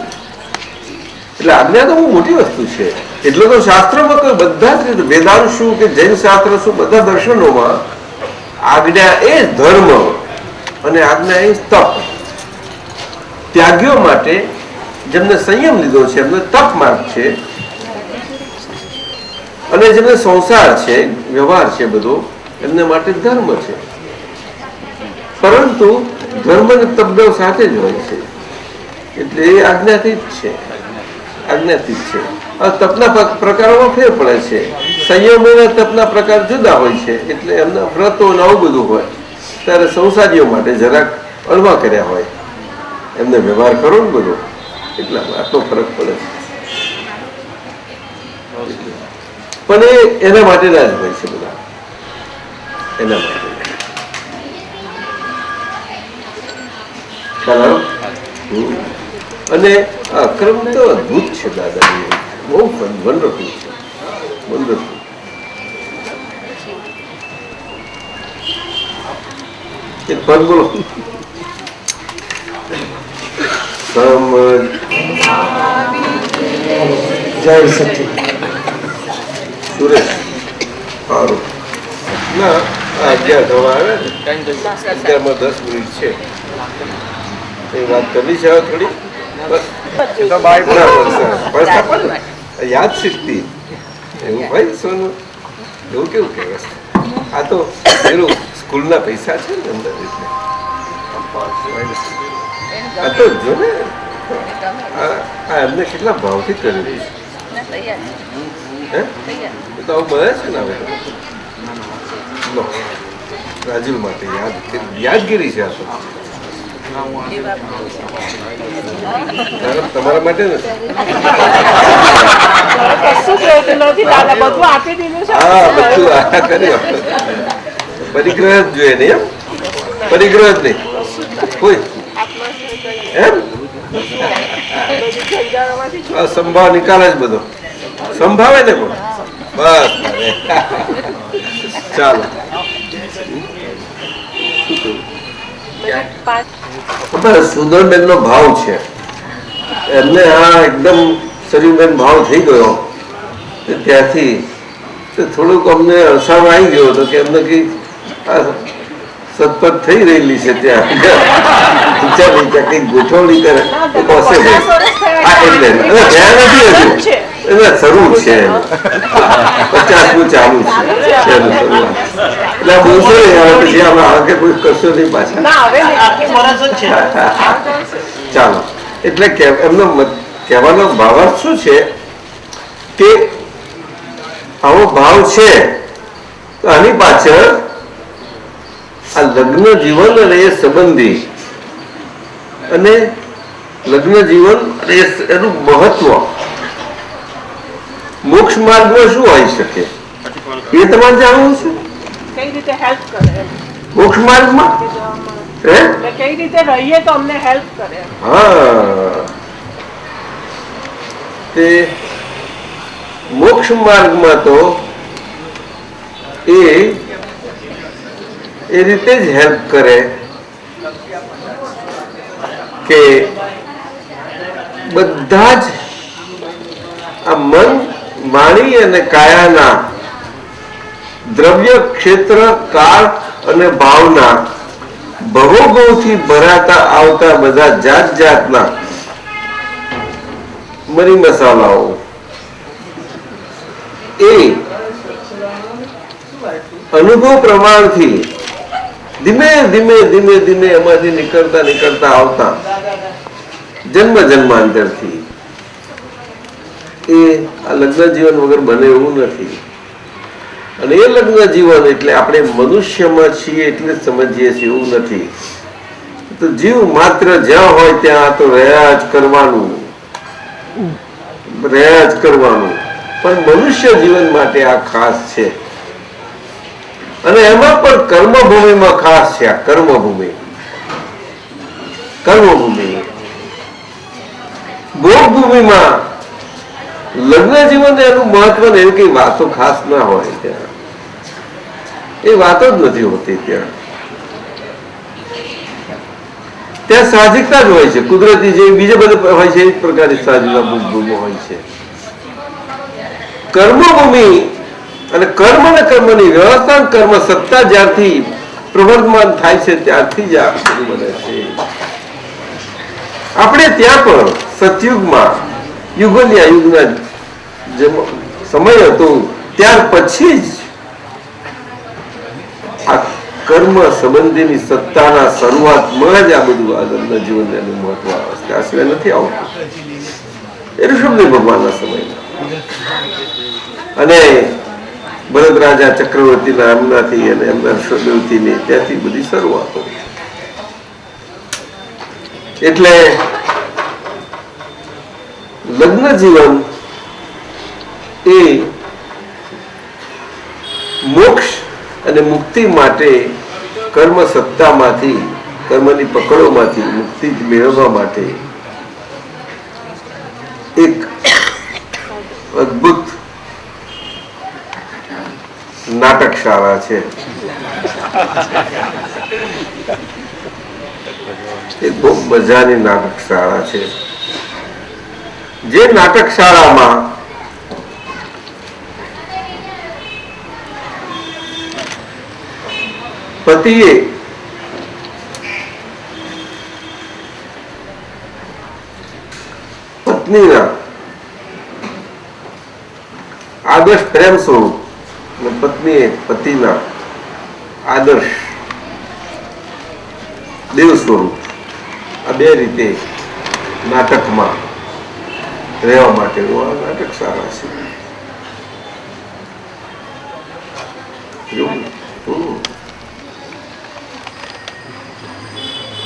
[SPEAKER 3] એટલે આજ્ઞા તો બહુ મોટી વસ્તુ છે. એટલે તો શાસ્ત્રોમાં તો બધા જ રીતે વેદાંત શું કે જૈન શાસ્ત્ર શું બધા દર્શનોમાં આજ્ઞા એ ધર્મ અને આજ્ઞા એ તપ. ત્યાગીઓ માટે જેમને સંયમ લીધો છે એમને તપ માર્ગ છે, અને જેમને સંસાર છે વ્યવહાર છે બધો એમને માટે ધર્મ છે. પરંતુ ધર્મ અને તપદેવ સાથે જ હોય છે, એટલે એ આજ્ઞાથી જ છે. આજ્ઞાથી જ છે. તપના પ્રકારોમાં ફેર પડે છે. સંયમ અને તપના પ્રકાર જુદા હોય છે, એટલે એમના વ્રતો ને આવું બધું હોય ત્યારે સંસારીઓ માટે જરાક અળવા કર્યા હોય, એમને વ્યવહાર કરો ને બધો, એટલા આટલો ફરક પડે છે. પણ એ એના માટેના જ હોય છે બધા, એના માટે. અને અક્રમ તો અદભુત છે દાદાજી, બહુ વન્ડરફુલ છે, વન્ડરફુલ. એક પદ બોલો.
[SPEAKER 1] જય સચિ.
[SPEAKER 3] સુરેશ સારું ના 11 થવા આવે ને, 11 માં 10 મિનિટ છે. એ વાત કરવી છે હવે થોડી, બસ યાદ શક્તિ એવું ભાઈ સોનું એવું કેવું કે આ તો પેલું સ્કૂલના પૈસા છે ને અંદર, એટલે આ તો જો ને આ એમને કેટલા ભાવથી કરેલું છે. તો આવું મળે છે ને હવે રાજુલ માટે યાદગીરી છે. આ તો તમારા માટે ને હા બધું આ કર્યું. પરિગ્રહ જ જોઈએ નહીં, એમ પરિગ્રહ જ નહીં કોઈ એમ સંભાવ નિકાલ જ બધો સંભાવે ને પણ બસ. ચાલો સુંદરબેન નો ભાવ છે એમને આ એકદમ શરીરબેન ભાવ થઈ ગયો ત્યાંથી થોડુંક અમને અળસાવ આવી ગયો હતો કે એમને કઈ સતપથ થઈ રહેલી છે ત્યાં કઈ ગોઠવણી કરે શરૂ છે 50 ચાલુ છે એટલે બોલશો પછી આપણે આગળ કોઈ કરશો નહીં પાછા. ચાલો એટલે એમનો કહેવાનો ભાવાર્થ શું છે કે આવો ભાવ છે તો આની પાછળ આ લગ્ન જીવન અને એ સંબંધી અને લગ્ન જીવન અને એનું મહત્વ મોક્ષ માર્ગમાં શું હોઈ શકે એ તમારે જાણવું છે.
[SPEAKER 2] કઈ રીતે હેલ્પ કરે એમ.
[SPEAKER 3] મોક્ષ માર્ગમાં હે
[SPEAKER 2] એટલે કઈ રીતે રહીએ તો અમને હેલ્પ કરે એમ.
[SPEAKER 3] હા તે મોક્ષ માર્ગમાં તો એ રીતે જ હેલ્પ કરે કે બધા જ આ મન વાણી અને કાયાના દ્રવ્ય ક્ષેત્ર કાળ અને ભાવના ભવોગોથી ભરાતા આવતા બધા જાત જાતના મરી મસાલાઓ એ અનુભવ પ્રમાણથી ધીમે ધીમે ધીમે ધીમે એમાંથી નીકળતા નીકળતા આવતા જન્મ જન્માંતરથી એ આ લગ્ન જીવન વગર બને એવું નથી. અને એ લગ્ન જીવન એટલે આપણે મનુષ્યમાં છીએ એટલે જ સમજીએ છીએ એવું નથી. તો જીવ માત્ર જ્યાં હોય ત્યાં તો રહ્યા જ કરવાનું પણ મનુષ્ય જીવન માટે આ ખાસ છે. અને એમાં પણ કર્મભૂમિમાં ખાસ છે. આ કર્મભૂમિ ભોગભૂમિમાં લગ્ન જીવન એનું મહત્વ ને એવી કઈ વાતો ખાસ ના હોય ત્યાં. એ વાતો જ નથી હોતી ત્યાં સાહજિકતા જ હોય છે. કુદરતી જે બીજા બધા હોય છે એ પ્રકારની સાહજિકતા ભૂમિ હોય છે. કર્મભૂમિ અને કર્મ ને કર્મની વ્યવસ્થા કર્મ સત્તા જ્યારથી પ્રવર્તમાન થાય છે ત્યારથી જ આ બધું બને છે. આપણે ત્યાં પણ સતયુગમાં યુગના જે સમય હતો ત્યાર પછી જ આ કર્મ સંબંધીની સત્તાના શરૂઆતમાં જ આ બધું આગળના જીવન એનું મહત્વ આવે છે. આ સિવાય નથી આવતું. એ ઋષભદેવ ભગવાનના સમયમાં અને ભરત રાજા ચક્રવર્તીના એમનાથી અને એમના ઋષભદેવથી ત્યાંથી બધી શરૂઆતો. એટલે લગ્ન જીવન એ મોક્ષ અને મુક્તિ માટે કર્મ સત્તામાંથી કર્મની પકડોમાંથી મુક્તિ મેળવવા માટે એક અદ્ભુત નાટક શાળા છે. એક બહુ મજાની નાટક શાળા છે. જે નાટક શાળામાં પતિએ પત્નીના આદર્શ પ્રેમ સ્વરૂપ અને પત્નીએ પતિના આદર્શ દેવ સ્વરૂપ આ બે રીતે નાટકમાં રહેવા માટેનું આ નાટક સારા છે.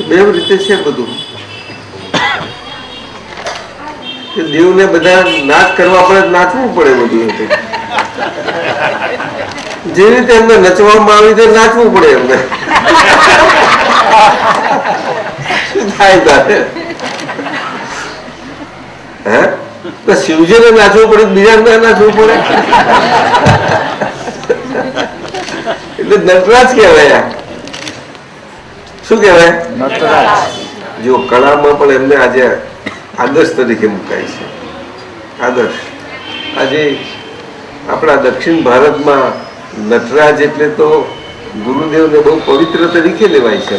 [SPEAKER 3] બે રીતે છે બધું. દેવને બધા નાચ કરવા પડે, નાચવું પડે બધું. જે રીતે એમને નચવામાં આવી તો નાચવું પડે એમને. શું થાય હે તો શિવજીને નાચવું પડે, બીજા નાચવું પડે. એટલે નટરાજ કહેવાય. શું કહેવાય? નટરાજ. જો કળામાં પણ એમને આજે આદર્શ તરીકે મુકાય છે. આદર્શ. આજે આપણા દક્ષિણ ભારતમાં નટરાજ એટલે તો ગુરુદેવને બહુ પવિત્ર તરીકે લેવાય છે.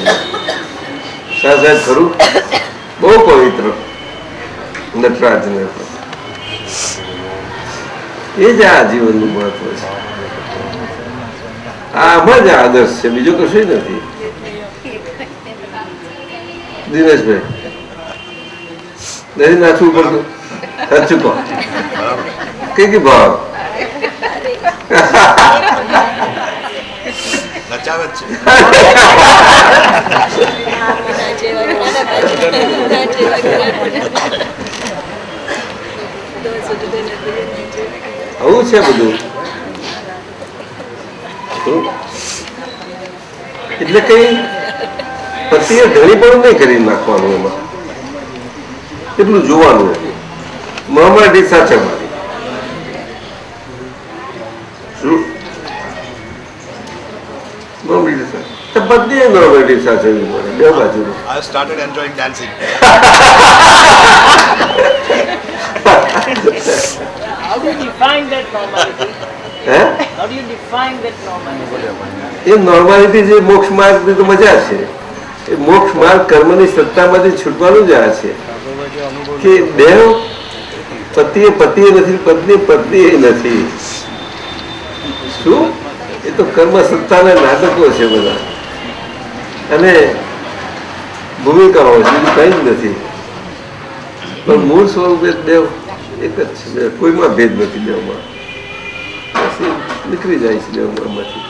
[SPEAKER 3] સાહેબ ખરું, બહુ પવિત્ર નટરાજને. એ જ આ જીવનનું મહત્વ છે. આમાં જ આદર્શ છે, બીજો કશું નથી. દિનેશભાઈ નથી નાચવું પડતું? સાચું કહો. કઈ ભાવ
[SPEAKER 4] નચાવે જ
[SPEAKER 3] આવું છે બધું. એટલે કઈ પતિએ ઢળી પણ નહીં કરી નાખવાનું, એમાં એટલું જોવાનું. નોર્માલિટી સાચવવાની. બધી નોર્માલિટી સાચવવી પડે બે બાજુ.
[SPEAKER 4] I started enjoying dancing.
[SPEAKER 8] How do you define that normality?
[SPEAKER 3] હે
[SPEAKER 8] How do you define that normality?
[SPEAKER 3] A normality જે મોક્ષ માર્ગની તો મજા છે. એ મોક્ષ માર્ગ કર્મની સત્તામાંથી છૂટવાનું જ આ છે કે દેવ પતિએ નથી, પત્ની પત્ની નથી. શું? એ તો કર્મ સત્તાના નાટકો છે બધા, અને ભૂમિકાઓ છે, કઈ જ નથી. પણ મૂળ સ્વરૂપે દેવ એક જ છે, કોઈમાં ભેદ નથી દેવમાં. નીકળી જાય છે દેવમાંથી.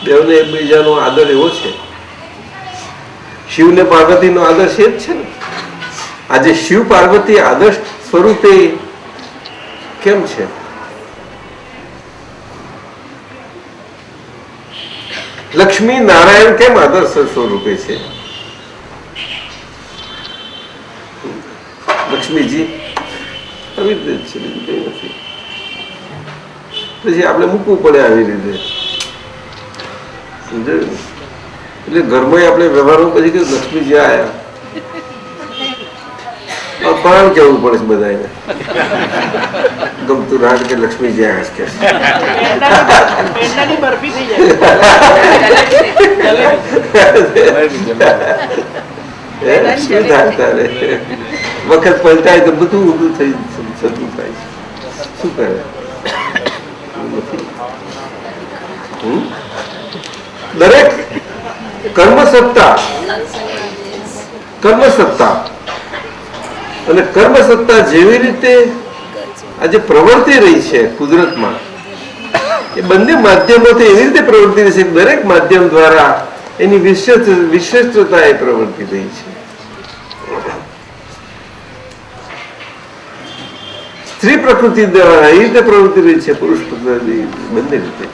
[SPEAKER 3] દેવને એકબીજાનો આદર એવો છે. શિવને પાર્વતીનો આદર છે જ છે ને. આજે શિવ પાર્વતી આદર્શ સ્વરૂપે કેમ છે? લક્ષ્મી નારાયણ કેમ આદર્શ સ્વરૂપે છે? લક્ષ્મીજી આવી રીતે જ છે, બીજું કઈ નથી. પછી આપણે મૂકવું પડે આવી રીતે, સમજાયું? એટલે ઘરમાં આપણે વ્યવહારમાં પછી કે લક્ષ્મીજી આયા પણ કેવું પડે છે બધાને. ગમતું રાત કે લક્ષ્મીજી આયા કે
[SPEAKER 8] પેંડાની બરફી થઈ જાય.
[SPEAKER 3] વખત પલટાય તો બધું ઊંધું થઈ થતું થાય. શું કરે? દરેક કર્મસત્તા અને કર્મસત્તા જેવી રીતે આજે પ્રવર્તી રહી છે કુદરતમાં, એ બંને માધ્યમોથી એવી રીતે પ્રવર્તી રહી છે કે દરેક માધ્યમ દ્વારા એની વિશિષ્ટતા એ પ્રવર્તી રહી છે. સ્ત્રી પ્રકૃતિ દ્વારા એ રીતે પ્રવૃત્તિ રહી છે, પુરુષ પ્રકૃતિ બંને રીતે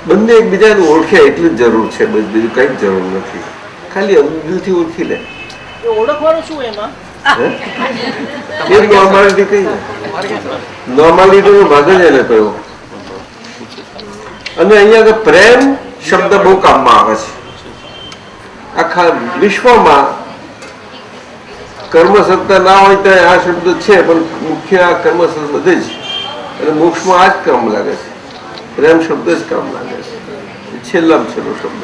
[SPEAKER 3] બંને એકબીજાને ઓળખે એટલી જ જરૂર છે, બીજું કઈ જરૂર નથી. ખાલી દિલથી ઓળખી લે.
[SPEAKER 8] ઓળખવાનું શું એમાં?
[SPEAKER 3] એ નોર્માલિટી કઈ નોર્માલિટી નો ભાગ જ એને કહ્યો. અને અહીંયા પ્રેમ શબ્દ બહુ કામમાં આવે છે. આખા વિશ્વમાં કર્મસત્તા ના હોય તો આ શબ્દ છે, પણ મુખ્ય આ કર્મસત્તા બધે જ, અને મોક્ષમાં આ જ કામ લાગે છે. પ્રેમ શબ્દ જ કામ લાગે છે, છેલ્લામાં છેલ્લો શબ્દ.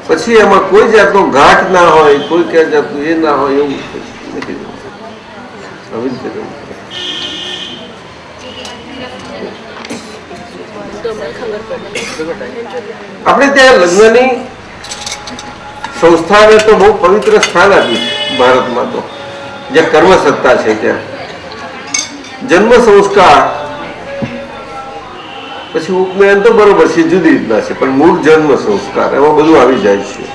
[SPEAKER 3] પછી એમાં કોઈ જાતનો ઘાટ ના હોય, કોઈ ક્યાં જાતનું એ ના હોય, એવું નથી. આપણે ત્યાં લગ્નની સંસ્થાને તો બહુ પવિત્ર સ્થાન આપ્યું છે ભારતમાં. તો જ્યાં કર્મસત્તા છે ત્યાં જન્મ સંસ્કાર, પછી ઉપનયન તો બરોબર છે, જુદી રીતના છે, પણ મૂળ જન્મ સંસ્કાર એમાં બધું આવી જાય છે.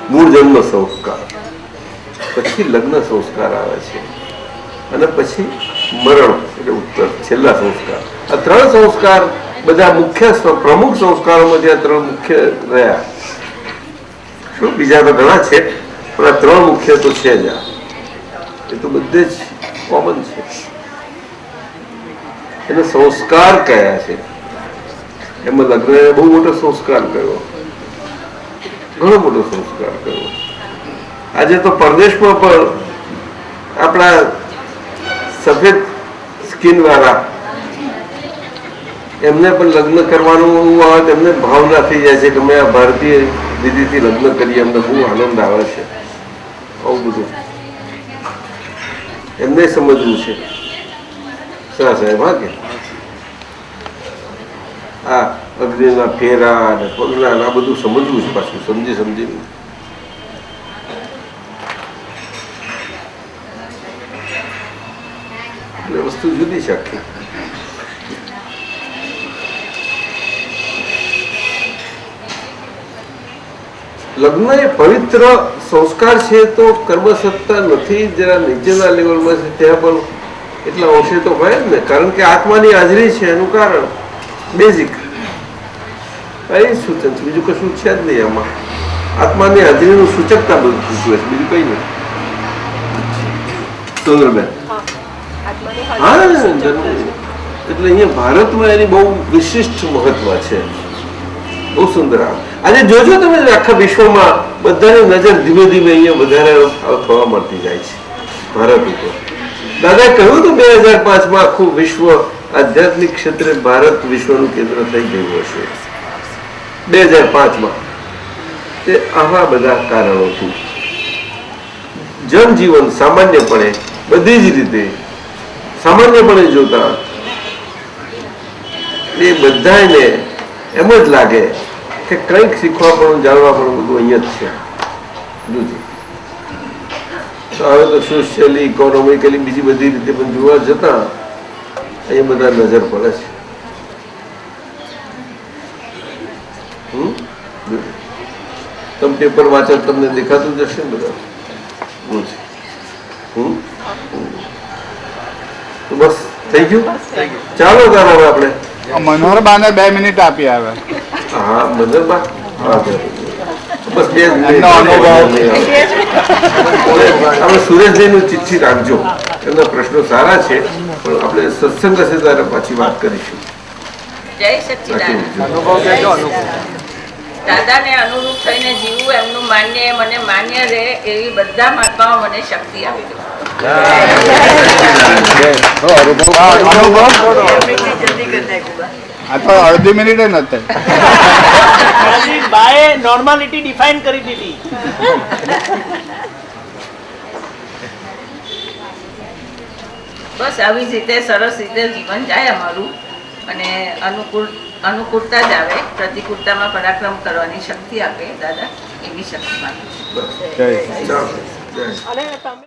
[SPEAKER 3] મૂળ જન્મ સંસ્કાર, પછી લગ્ન સંસ્કાર આવે છે, અને પછી મરણ એટલે ઉત્તર છેલ્લા સંસ્કાર. આ ત્રણ સંસ્કાર બધા મુખ્ય પ્રમુખ સંસ્કારોમાં ત્યાં ત્રણ મુખ્ય રહ્યા. શું બીજા તો ઘણા છે, પણ આ ત્રણ મુખ્ય તો છે જ. એ તો બધે જ કોમન છે. એને સંસ્કાર કયા છે. એમાં લગ્ન બહુ મોટો સંસ્કાર કર્યો, ઘણો મોટો સંસ્કાર કર્યો. આજે તો પરદેશમાં પણ આપણા સફેદ સ્કિન વાળા એમને પણ લગ્ન કરવાનું આવે, એમને ભાવના થઈ જાય છે કે મેં આ ભારતીય દીદીથી લગ્ન કરીએ, એમને બહુ આનંદ આવે છે. આવું બધું એમને સમજવું છે. સાહેબ હા કે આ અગ્નિના ફેરા અને પગલા આ બધું સમજવું છે પાછું, સમજી એટલે વસ્તુ જુદી છે આખી. લગ્ન એ પવિત્ર સંસ્કાર છે, તો કર્મસત્તા નથી. જરા નીચેના લેવલમાં છે ત્યાં પણ એટલા અંશે તો હોય જ ને, કારણ કે આત્માની હાજરી છે એનું કારણ બેઝિક. એ સૂચન છે, બીજું કશું છે જ નહીં આમાં. આત્માની હાજરીનું સૂચકતા બધું સૂચવે છે, બીજું કઈ નહીં. સુંદરબેન,
[SPEAKER 2] આત્માની
[SPEAKER 3] હા,
[SPEAKER 2] હાજરી સૂચક
[SPEAKER 3] જરૂર.
[SPEAKER 2] છે.
[SPEAKER 3] એટલે અહીંયા ભારતમાં એની બહુ વિશિષ્ટ મહત્વ છે. બહુ સુંદર. આજે જોજો તમે આખા વિશ્વમાં બધાની નજર ધીમે ધીમે અહીંયા વધારે થવા મળતી જાય છે ભારત ઉપર. દાદાએ કહ્યું તો 2005માં આખું વિશ્વ આધ્યાત્મિક ક્ષેત્રે ભારત વિશ્વનું કેન્દ્ર થઈ ગયું હશે 2005માં. તે આવા બધા કારણોથી જનજીવન સામાન્યપણે બધી જ રીતે સામાન્યપણે જોતા એ બધાને એમ જ લાગે કે કંઈક શીખવા પણ જાણવા પણ બધું અહીંયા જ છે. બીજું તો હવે તો સોશિયલી ઇકોનોમિકલી બીજી બધી રીતે પણ જોવા જતા અહીંયા બધા નજર પડે છે. તમે પેપર વાંચો તમને દેખાતું જ હશે ને બધા. તો બસ થઈ ગયું. ચાલો તાર હવે આપણે
[SPEAKER 9] મનોહરબાને 2 મિનિટ આપી આવે.
[SPEAKER 3] હા મધરબા બસ 2 મિનિટ. આપણે સુરેશભાઈનું ચિઠ્ઠી રાખજો, એમના પ્રશ્નો સારા છે પણ આપણે સત્સંગ હશે ત્યારે પાછી વાત કરીશું.
[SPEAKER 7] જય સચ્ચિદાનંદ. દાદાને અનુરૂપ થઈને જીવવું એમનું માન્ય મને માન્ય રહે એવી બધા મહાત્માઓ મને શક્તિ આપી દો.
[SPEAKER 9] આ તો અડધી મિનિટ નથી.
[SPEAKER 8] બાએ નોર્માલિટી ડિફાઇન કરી દીધી.
[SPEAKER 7] બસ આવી જ રીતે સરસ રીતે જીવન જાય અમારું અને અનુકૂળતા જ આવે. પ્રતિકૂળતામાં પરાક્રમ કરવાની શક્તિ આપે દાદા, એવી શક્તિ માંગુ છું.
[SPEAKER 3] ચાલો.
[SPEAKER 2] અને તમે